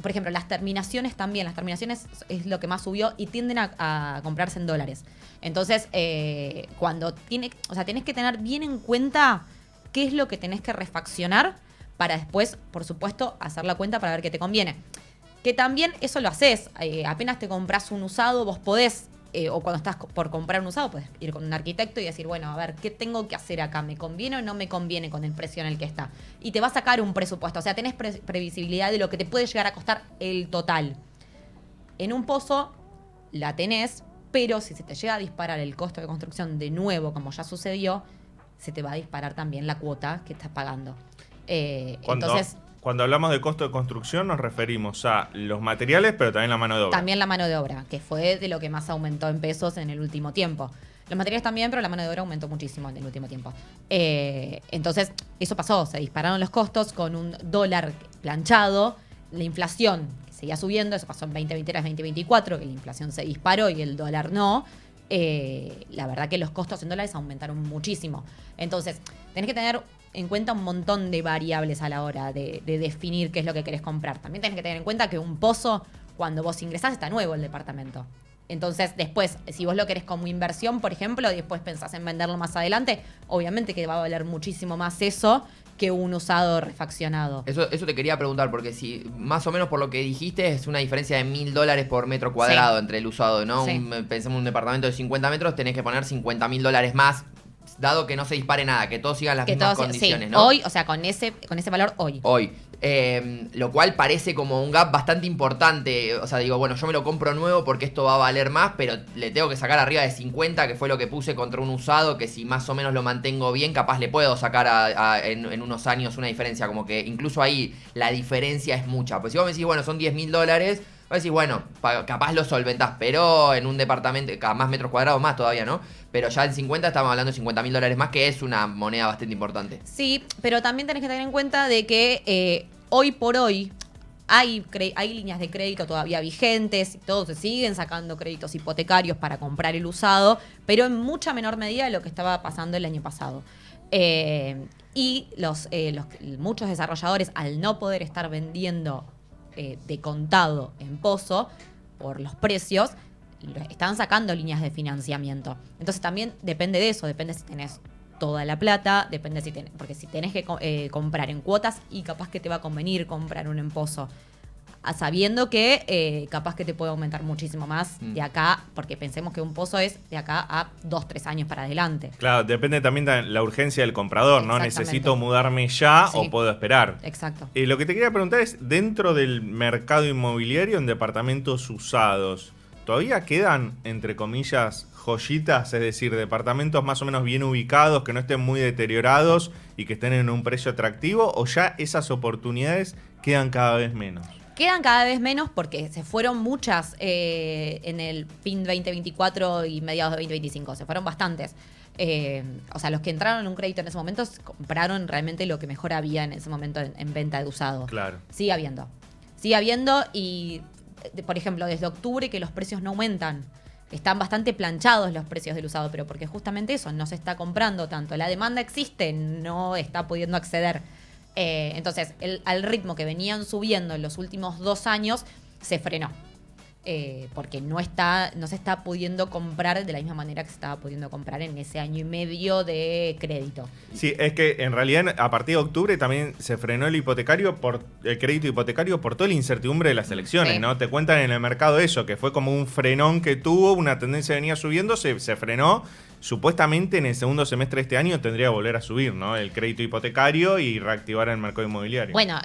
Por ejemplo, las terminaciones también. Las terminaciones es lo que más subió y tienden a comprarse en dólares. Entonces, tenés que tener bien en cuenta qué es lo que tenés que refaccionar para después, por supuesto, hacer la cuenta para ver qué te conviene. Que también eso lo haces. Apenas te compras un usado, vos podés, o cuando estás por comprar un usado, podés ir con un arquitecto y decir, bueno, a ver, ¿qué tengo que hacer acá? ¿Me conviene o no me conviene con el precio en el que está? Y te va a sacar un presupuesto. O sea, tenés previsibilidad de lo que te puede llegar a costar el total. En un pozo la tenés, pero si se te llega a disparar el costo de construcción de nuevo, como ya sucedió, se te va a disparar también la cuota que estás pagando. Cuando hablamos de costo de construcción nos referimos a los materiales, pero también la mano de obra. También la mano de obra, que fue de lo que más aumentó en pesos en el último tiempo. Los materiales también, pero la mano de obra aumentó muchísimo en el último tiempo. Entonces, eso pasó, se dispararon los costos con un dólar planchado, la inflación que seguía subiendo, eso pasó en 2023, 2024, que la inflación se disparó y el dólar no. La verdad que los costos en dólares aumentaron muchísimo. Entonces, tenés que tener en cuenta un montón de variables a la hora de definir qué es lo que querés comprar. También tenés que tener en cuenta que un pozo, cuando vos ingresás, está nuevo el departamento. Entonces, después, si vos lo querés como inversión, por ejemplo, y después pensás en venderlo más adelante, obviamente que va a valer muchísimo más eso que un usado refaccionado. Eso te quería preguntar, porque si más o menos por lo que dijiste es una diferencia de $1.000 por metro cuadrado entre el usado, ¿no? Sí. Pensemos en un departamento de 50 metros, tenés que poner $50.000 más, dado que no se dispare nada, que todos sigan las mismas condiciones, ¿no? Hoy, o sea, con ese valor hoy. Lo cual parece como un gap bastante importante. O sea, digo, bueno, yo me lo compro nuevo porque esto va a valer más, pero le tengo que sacar arriba de 50, que fue lo que puse contra un usado, que si más o menos lo mantengo bien, capaz le puedo sacar en unos años una diferencia. Como que incluso ahí la diferencia es mucha. Pues si vos me decís, bueno, son $10.000, vos decís, bueno, capaz lo solventás, pero en un departamento, cada más metros cuadrados más todavía, ¿no? Pero ya en 50 estamos hablando de $50.000 más, que es una moneda bastante importante. Sí, pero también tenés que tener en cuenta de que hoy por hoy hay líneas de crédito todavía vigentes, y todos se siguen sacando créditos hipotecarios para comprar el usado, pero en mucha menor medida de lo que estaba pasando el año pasado. Y muchos desarrolladores, al no poder estar vendiendo de contado en pozo por los precios, están sacando líneas de financiamiento. Entonces también depende de eso, depende si tenés toda la plata, depende porque si tenés que comprar en cuotas y capaz que te va a convenir comprar un en pozo, sabiendo que capaz que te puede aumentar muchísimo más de acá, porque pensemos que un pozo es de acá a 2-3 años para adelante. Claro, depende también de la urgencia del comprador, ¿no? ¿Necesito mudarme ya o puedo esperar? Exacto. Lo que te quería preguntar es, dentro del mercado inmobiliario en departamentos usados, ¿todavía quedan, entre comillas, joyitas? Es decir, departamentos más o menos bien ubicados, que no estén muy deteriorados y que estén en un precio atractivo, ¿o ya esas oportunidades quedan cada vez menos? Quedan cada vez menos porque se fueron muchas en el fin 2024 y mediados de 2025. Se fueron bastantes. O sea, los que entraron en un crédito en ese momento compraron realmente lo que mejor había en ese momento en venta de usado. Claro. Sigue habiendo y, por ejemplo, desde octubre que los precios no aumentan. Están bastante planchados los precios del usado, pero porque justamente eso, no se está comprando tanto. La demanda existe, no está pudiendo acceder. Entonces, al ritmo que venían subiendo en los últimos 2 años, se frenó. Porque no se está pudiendo comprar de la misma manera que se estaba pudiendo comprar en ese año y medio de crédito. Sí, es que en realidad a partir de octubre también se frenó el crédito hipotecario por toda la incertidumbre de las elecciones, Sí. ¿no? Te cuentan en el mercado eso, que fue como un frenón que tuvo, una tendencia que venía subiendo, se frenó. Supuestamente en el segundo semestre de este año tendría que volver a subir, ¿no? El crédito hipotecario y reactivar el mercado inmobiliario. Bueno,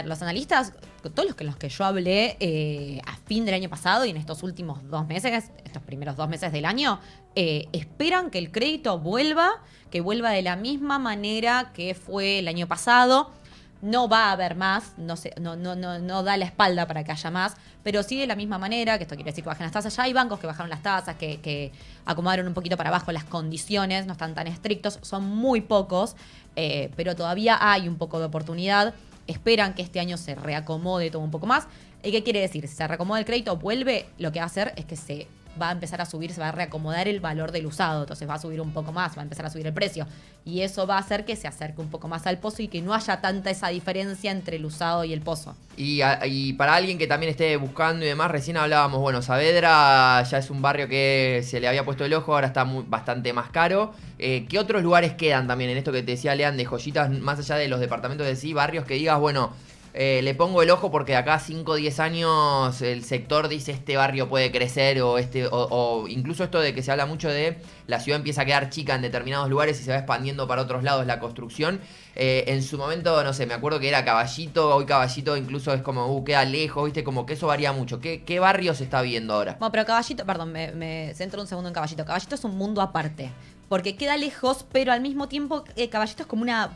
los analistas, todos los que yo hablé a fin del año pasado y en estos últimos 2 meses, estos primeros 2 meses del año, esperan que el crédito que vuelva de la misma manera que fue el año pasado. No va a haber más, no da la espalda para que haya más, pero sí de la misma manera, que esto quiere decir que bajen las tasas. Ya hay bancos que bajaron las tasas, que acomodaron un poquito para abajo las condiciones, no están tan estrictos, son muy pocos, pero todavía hay un poco de oportunidad. Esperan que este año se reacomode todo un poco más. ¿Y qué quiere decir? Si se reacomoda el crédito, vuelve, lo que va a hacer es que se va a empezar a subir, se va a reacomodar el valor del usado, entonces va a subir un poco más, va a empezar a subir el precio. Y eso va a hacer que se acerque un poco más al pozo y que no haya tanta esa diferencia entre el usado y el pozo. Y para alguien que también esté buscando y demás, recién hablábamos, bueno, Saavedra ya es un barrio que se le había puesto el ojo, ahora está bastante más caro. ¿Qué otros lugares quedan también en esto que te decía Lean de joyitas, más allá de los departamentos de sí, barrios que digas, bueno, le pongo el ojo porque de acá 5 o 10 años el sector dice este barrio puede crecer o incluso esto de que se habla mucho de la ciudad empieza a quedar chica en determinados lugares y se va expandiendo para otros lados la construcción? En su momento, no sé, me acuerdo que era Caballito, hoy Caballito incluso es como, queda lejos, viste, como que eso varía mucho. ¿Qué barrio se está viendo ahora? Bueno, pero Caballito, perdón, me centro un segundo en Caballito. Caballito es un mundo aparte, porque queda lejos, pero al mismo tiempo Caballito es como una...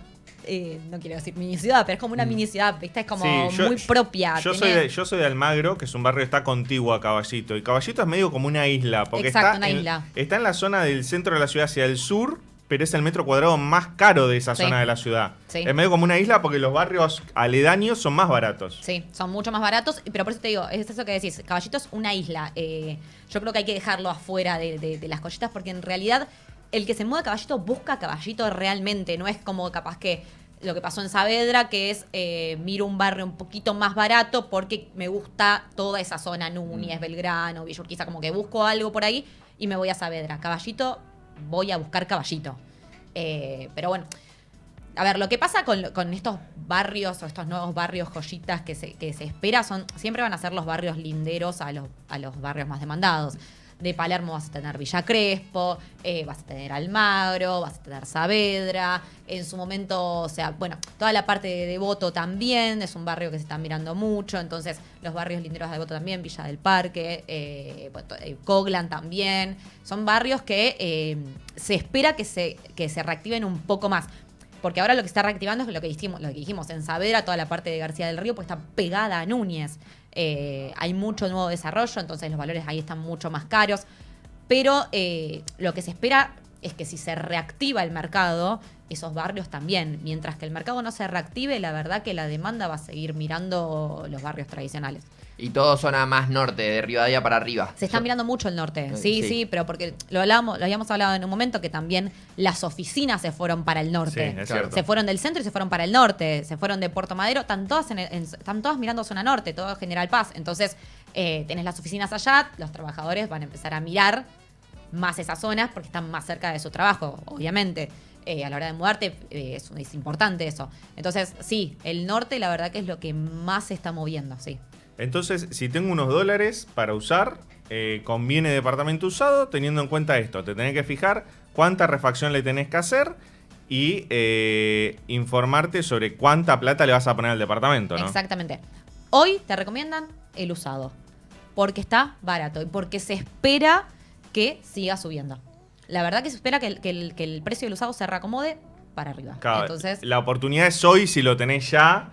no quiero decir mini ciudad, pero es como una mini ciudad, ¿viste? Es como muy propia. Yo soy de Almagro, que es un barrio que está contiguo a Caballito. Y Caballito es medio como una isla. Porque Exacto, está está en la zona del centro de la ciudad hacia el sur, pero es el metro cuadrado más caro de esa zona de la ciudad. Sí. Es medio como una isla porque los barrios aledaños son más baratos. Sí, son mucho más baratos, pero por eso te digo, es eso que decís, Caballito es una isla. Yo creo que hay que dejarlo afuera de las joyitas porque en realidad el que se muda a Caballito busca Caballito realmente, no es como capaz que lo que pasó en Saavedra, que es miro un barrio un poquito más barato porque me gusta toda esa zona, Núñez, Belgrano, Villa Urquiza, como que busco algo por ahí y me voy a Saavedra. Caballito, voy a buscar Caballito. Pero bueno, a ver, lo que pasa con estos barrios o estos nuevos barrios joyitas que se espera siempre van a ser los barrios linderos a los barrios más demandados. De Palermo vas a tener Villa Crespo, vas a tener Almagro, vas a tener Saavedra. En su momento, o sea, bueno, toda la parte de Devoto también es un barrio que se está mirando mucho. Entonces, los barrios linderos de Devoto también, Villa del Parque, Coglan también. Son barrios que se espera que se reactiven un poco más. Porque ahora lo que está reactivando es lo que dijimos en Saavedra, toda la parte de García del Río, pues está pegada a Núñez. Hay mucho nuevo desarrollo, entonces los valores ahí están mucho más caros. Pero lo que se espera es que si se reactiva el mercado, esos barrios también. Mientras que el mercado no se reactive, la verdad que la demanda va a seguir mirando los barrios tradicionales. Y todo zona más norte, de Rivadavia para arriba. Se está mirando mucho el norte, Sí. sí, pero porque lo habíamos hablado en un momento que también las oficinas se fueron para el norte. Sí, es cierto. Se fueron del centro y se fueron para el norte, se fueron de Puerto Madero, están todas mirando zona norte, todo General Paz. Entonces, tenés las oficinas allá, los trabajadores van a empezar a mirar más esas zonas porque están más cerca de su trabajo, obviamente. A la hora de mudarte es importante eso. Entonces, sí, el norte la verdad que es lo que más se está moviendo, sí. Entonces, si tengo unos dólares para usar, conviene departamento usado, teniendo en cuenta esto. Te tenés que fijar cuánta refacción le tenés que hacer y informarte sobre cuánta plata le vas a poner al departamento, ¿no? Exactamente. Hoy te recomiendan el usado, porque está barato y porque se espera que siga subiendo. La verdad que se espera que el precio del usado se reacomode para arriba. Claro, Entonces, la oportunidad es hoy si lo tenés ya,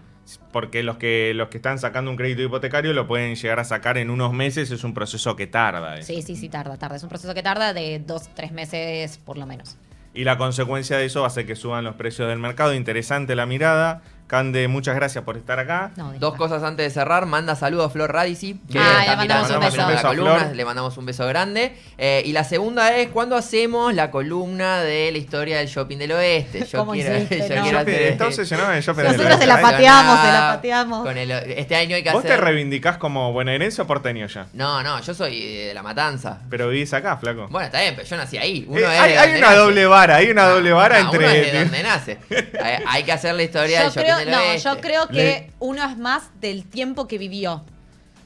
porque los que están sacando un crédito hipotecario lo pueden llegar a sacar en unos meses, es un proceso que tarda. sí, tarda. Es un proceso que tarda de 2-3 meses por lo menos. y la consecuencia de eso va a ser que suban los precios del mercado. Interesante la mirada. Cande, muchas gracias por estar acá. No, de Dos nada. cosas antes de cerrar. Manda saludos Flor Radici, que Ah, está le mandamos mirando un beso. la a columna. Flor. Le mandamos un beso grande. Y la segunda es, ¿cuándo hacemos la columna de la historia del shopping del oeste? Yo ¿Cómo quiero, hiciste, yo no? quiero hacer- Está obsesionado en el shopping. Nosotros se la Oeste. pateamos, se la pateamos. Con este año hay que ¿Vos te hacer... reivindicás como bonaerense o porteño ya? No, yo soy de La Matanza. Pero vivís acá, flaco. Bueno, está bien, pero yo nací ahí. Uno Eh, es de hay donde una nace. doble vara, hay una doble vara Uno es entre... de donde nace. Hay que hacer la historia del Yo shopping creo, del no, oeste. yo creo que uno es más del tiempo que vivió.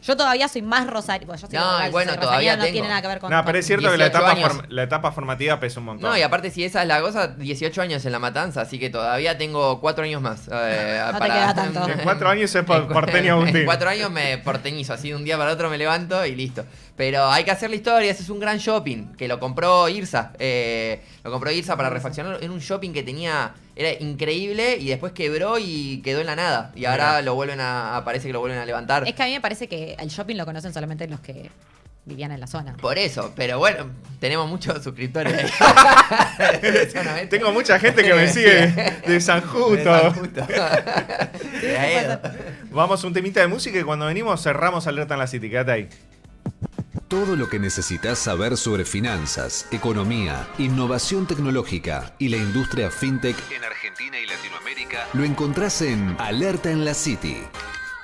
Yo todavía soy más Rosario. Bueno, yo soy No, de Rosario, y bueno, soy todavía rosariana, no tengo. tiene nada que ver con. No, pero es cierto que la 18 etapa, años. la etapa formativa pesa un montón. No, y aparte si esa es la cosa, 18 años en La Matanza, así que todavía tengo 4 años más. No te queda tanto. En 4 años es porteño Agustín. En 4 años me porteñizo, así de un día para otro me levanto y listo. Pero hay que hacer la historia, ese es un gran shopping, que lo compró Irsa. Lo compró Irsa para refaccionarlo. Era un shopping que era increíble y después quebró y quedó en la nada. Y ahora parece que lo vuelven a levantar. Es que a mí me parece que el shopping lo conocen solamente los que vivían en la zona. Por eso, pero bueno, tenemos muchos suscriptores. Tengo mucha gente que me sigue de San Justo. De ahí. Vamos a un temita de música y cuando venimos cerramos Alerta en la City. Quédate ahí. Todo lo que necesitas saber sobre finanzas, economía, innovación tecnológica y la industria fintech en Argentina y Latinoamérica lo encontrás en Alerta en la City.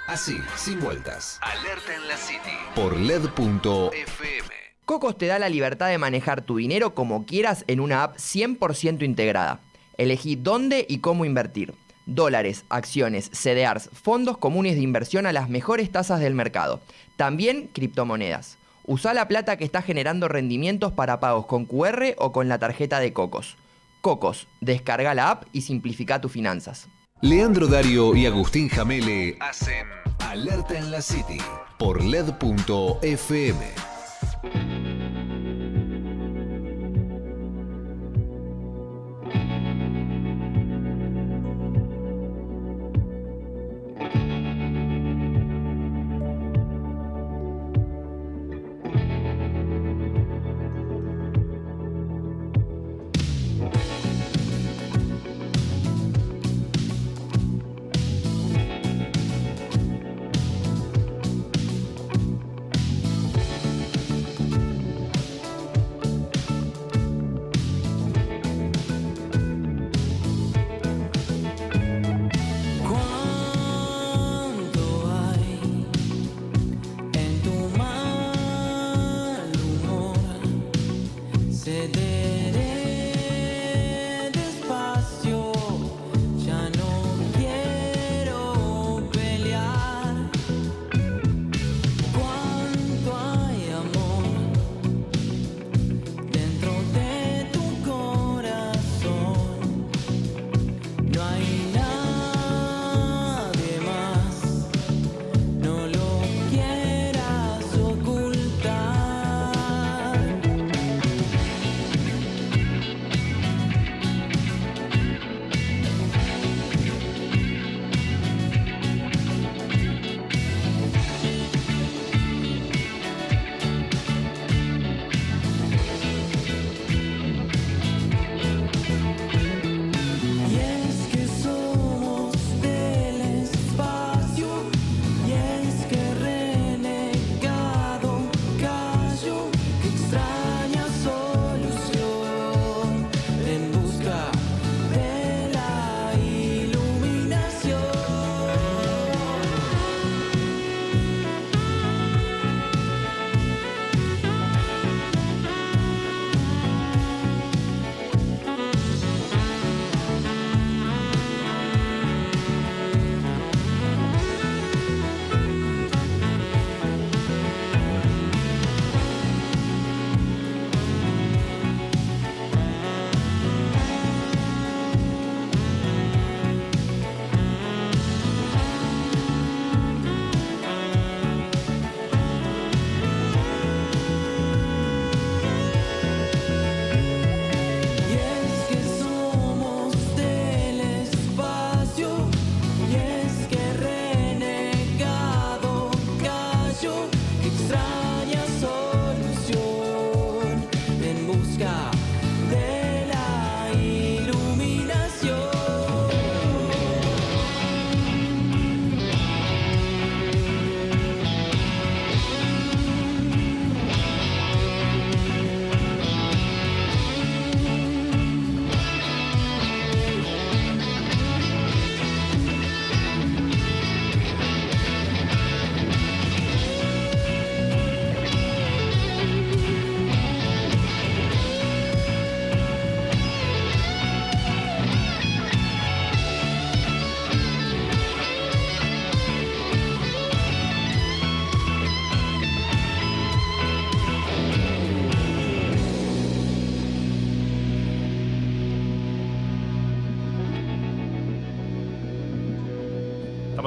Así, sin vueltas. Alerta en la City. Por LED.fm. Cocos te da la libertad de manejar tu dinero como quieras en una app 100% integrada. Elegí dónde y cómo invertir. Dólares, acciones, CDRs, fondos comunes de inversión a las mejores tasas del mercado. También criptomonedas. Usá la plata que está generando rendimientos para pagos con QR o con la tarjeta de Cocos. Cocos, descarga la app y simplifica tus finanzas. Leandro Dario y Agustín Jamele hacen Alerta en la City por LED.fm.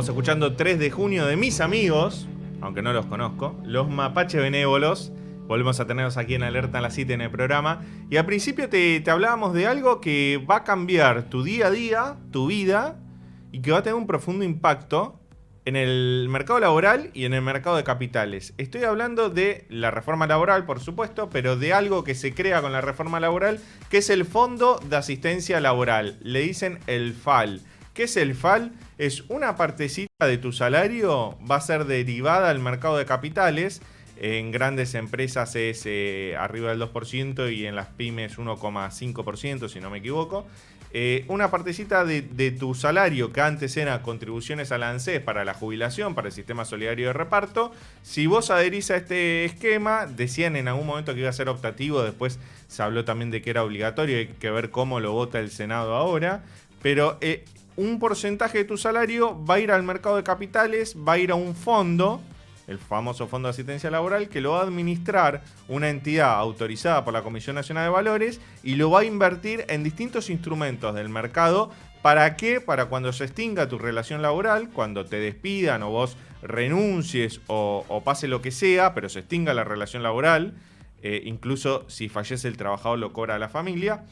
Estamos escuchando 3 de junio de mis amigos, aunque no los conozco, los Mapache Benévolos. Volvemos a tenerlos aquí en Alerta en la City en el programa. Y al principio te hablábamos de algo que va a cambiar tu día a día, tu vida, y que va a tener un profundo impacto en el mercado laboral y en el mercado de capitales. Estoy hablando de la reforma laboral, por supuesto, pero de algo que se crea con la reforma laboral, que es el Fondo de Asistencia Laboral. Le dicen el FAL. ¿Qué es el FAL? Es una partecita de tu salario, va a ser derivada al mercado de capitales. En grandes empresas es arriba del 2% y en las pymes 1,5%, si no me equivoco. Una partecita de tu salario que antes era contribuciones a la ANSES para la jubilación, para el sistema solidario de reparto. Si vos adherís a este esquema, decían en algún momento que iba a ser optativo, después se habló también de que era obligatorio, hay que ver cómo lo vota el Senado ahora. Pero un porcentaje de tu salario va a ir al mercado de capitales, va a ir a un fondo, el famoso Fondo de Asistencia Laboral, que lo va a administrar una entidad autorizada por la Comisión Nacional de Valores y lo va a invertir en distintos instrumentos del mercado. ¿Para qué? Para cuando se extinga tu relación laboral, cuando te despidan o vos renuncies o pase lo que sea, pero se extinga la relación laboral, incluso si fallece el trabajador lo cobra a la familia.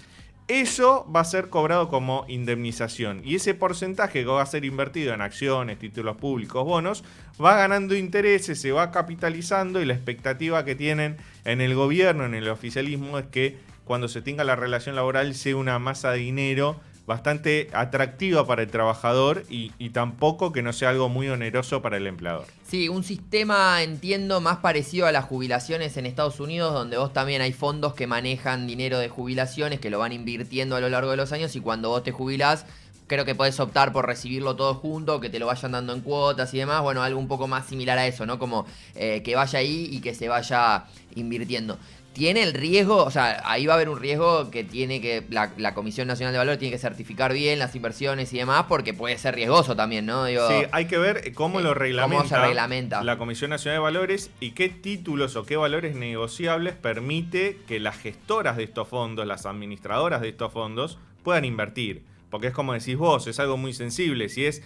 Eso va a ser cobrado como indemnización y ese porcentaje que va a ser invertido en acciones, títulos públicos, bonos, va ganando intereses, se va capitalizando y la expectativa que tienen en el gobierno, en el oficialismo, es que cuando se tenga la relación laboral sea una masa de dinero bastante atractiva para el trabajador y tampoco que no sea algo muy oneroso para el empleador. Sí, un sistema, entiendo, más parecido a las jubilaciones en Estados Unidos, donde vos también hay fondos que manejan dinero de jubilaciones, que lo van invirtiendo a lo largo de los años y cuando vos te jubilás, creo que podés optar por recibirlo todo junto, que te lo vayan dando en cuotas y demás. Bueno, algo un poco más similar a eso, ¿no? Como que vaya ahí y que se vaya invirtiendo. Tiene el riesgo, o sea, ahí va a haber un riesgo que tiene que la Comisión Nacional de Valores tiene que certificar bien las inversiones y demás, porque puede ser riesgoso también, ¿no? Digo, sí, hay que ver cómo lo reglamenta, cómo se reglamenta la Comisión Nacional de Valores y qué títulos o qué valores negociables permite que las gestoras de estos fondos, las administradoras de estos fondos, puedan invertir. Porque es como decís vos, es algo muy sensible. Si es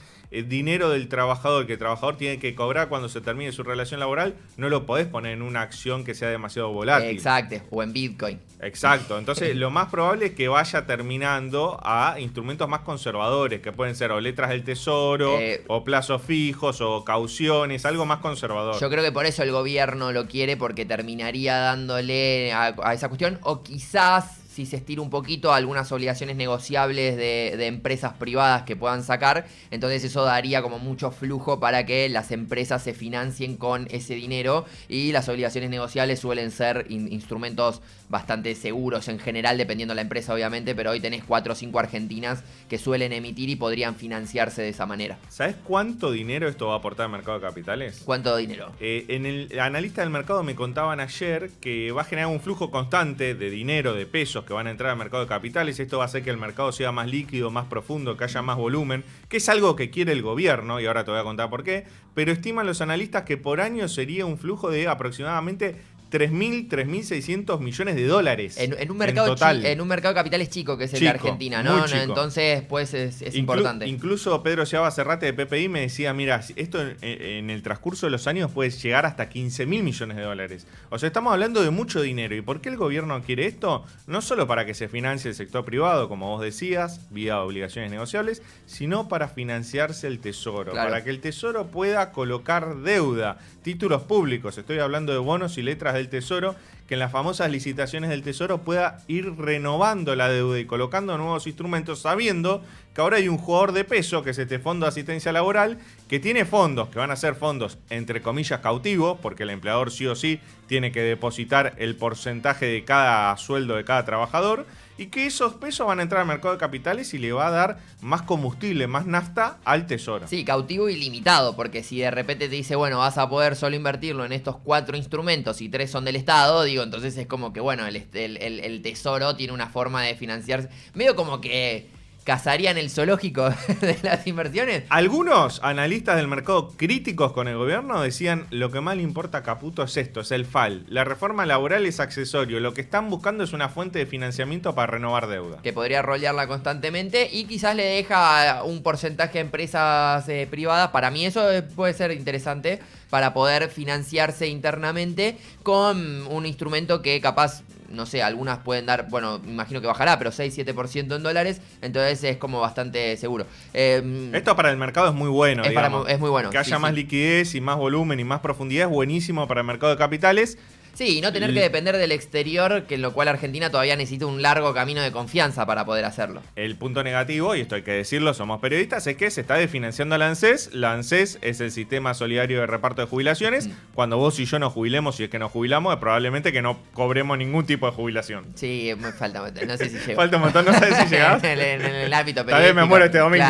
dinero del trabajador que el trabajador tiene que cobrar cuando se termine su relación laboral, no lo podés poner en una acción que sea demasiado volátil. Exacto, o en Bitcoin. Exacto, entonces lo más probable es que vaya terminando a instrumentos más conservadores, que pueden ser o letras del tesoro, o plazos fijos, o cauciones, algo más conservador. Yo creo que por eso el gobierno lo quiere, porque terminaría dándole a esa cuestión, o quizás si se estira un poquito algunas obligaciones negociables de empresas privadas que puedan sacar, entonces eso daría como mucho flujo para que las empresas se financien con ese dinero y las obligaciones negociables suelen ser instrumentos bastante seguros en general, dependiendo de la empresa obviamente, pero hoy tenés 4 o 5 argentinas que suelen emitir y podrían financiarse de esa manera. ¿Sabés cuánto dinero esto va a aportar al mercado de capitales? ¿Cuánto dinero? En el analista del mercado me contaban ayer que va a generar un flujo constante de dinero, de pesos que van a entrar al mercado de capitales. Esto va a hacer que el mercado sea más líquido, más profundo, que haya más volumen, que es algo que quiere el gobierno, y ahora te voy a contar por qué, pero estiman los analistas que por año sería un flujo de aproximadamente 3.600 millones de dólares. En un mercado en un mercado de capitales chico, que es el de Argentina, ¿no? Entonces, pues es importante. Incluso Pedro Ciaba Cerrate de PPI me decía, mira, esto en el transcurso de los años puede llegar hasta 15.000 millones de dólares. O sea, estamos hablando de mucho dinero. ¿Y por qué el gobierno quiere esto? No solo para que se financie el sector privado, como vos decías, vía obligaciones negociables, sino para financiarse el tesoro. Claro. Para que el tesoro pueda colocar deuda, títulos públicos. Estoy hablando de bonos y letras del tesoro, que en las famosas licitaciones del tesoro pueda ir renovando la deuda y colocando nuevos instrumentos, sabiendo que ahora hay un jugador de peso, que es este Fondo de Asistencia Laboral, que tiene fondos, que van a ser fondos entre comillas cautivos, porque el empleador sí o sí tiene que depositar el porcentaje de cada sueldo de cada trabajador, y que esos pesos van a entrar al mercado de capitales y le va a dar más combustible, más nafta al tesoro. Sí, cautivo y limitado, porque si de repente te dice, bueno, vas a poder solo invertirlo en estos 4 instrumentos y 3 son del Estado, digo, entonces es como que, bueno, el tesoro tiene una forma de financiarse, medio como que cazarían el zoológico de las inversiones. Algunos analistas del mercado críticos con el gobierno decían: lo que más le importa a Caputo es esto, es el FAL. La reforma laboral es accesorio. Lo que están buscando es una fuente de financiamiento para renovar deuda. Que podría rolearla constantemente y quizás le deja un porcentaje a empresas privadas. Para mí eso puede ser interesante para poder financiarse internamente con un instrumento que capaz, no sé, algunas pueden dar, bueno, me imagino que bajará, pero 6-7% en dólares, entonces es como bastante seguro. Esto para el mercado es muy bueno, es muy bueno. Que haya más liquidez y más volumen y más profundidad es buenísimo para el mercado de capitales. Sí, y no tener que depender del exterior, que en lo cual Argentina todavía necesita un largo camino de confianza para poder hacerlo. El punto negativo, y esto hay que decirlo, somos periodistas, es que se está desfinanciando la ANSES. La ANSES es el Sistema Solidario de Reparto de Jubilaciones. Cuando vos y yo nos jubilemos, si es que nos jubilamos, es probablemente que no cobremos ningún tipo de jubilación. Sí, me falta, no sé si llego. Falta un montón, no sabes si llegás. en el ámbito periodístico. Tal vez me muero este domingo.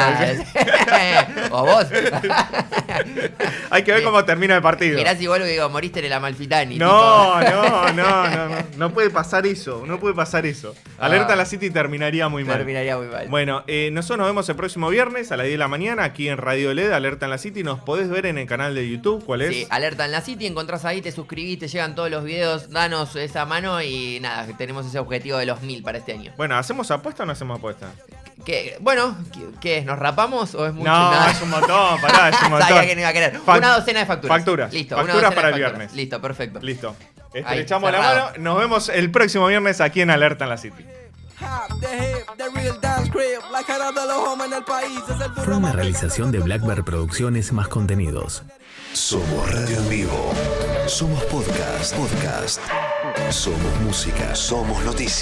Claro. O vos. Hay que ver cómo termina el partido. Mirá si vuelvo y digo, moriste en el Amalfitani. No puede pasar eso, no puede pasar eso. Alerta a la City terminaría muy mal. Terminaría muy mal. Bueno, nosotros nos vemos el próximo viernes a las 10 de la mañana aquí en Radio LED, Alerta en la City. Nos podés ver en el canal de YouTube, ¿cuál es? Sí, Alerta en la City, encontrás ahí, te suscribís, te llegan todos los videos, danos esa mano y nada, tenemos ese objetivo de los 1000 para este año. Bueno, ¿hacemos apuesta o no hacemos apuesta? Bueno, ¿qué es? ¿Nos rapamos o es mucho? No, es un montón, pará, es un montón. Sabía que no iba a querer. Una docena de facturas. Facturas. Listo, Facturas para el viernes. Listo, perfecto. Listo. Ahí, Echamos cerrado. la mano. Nos vemos el próximo viernes aquí en Alerta en la City. Fue una realización de Blackbird Producciones más contenidos. Somos radio en vivo. Somos podcast. Somos música. Somos noticias.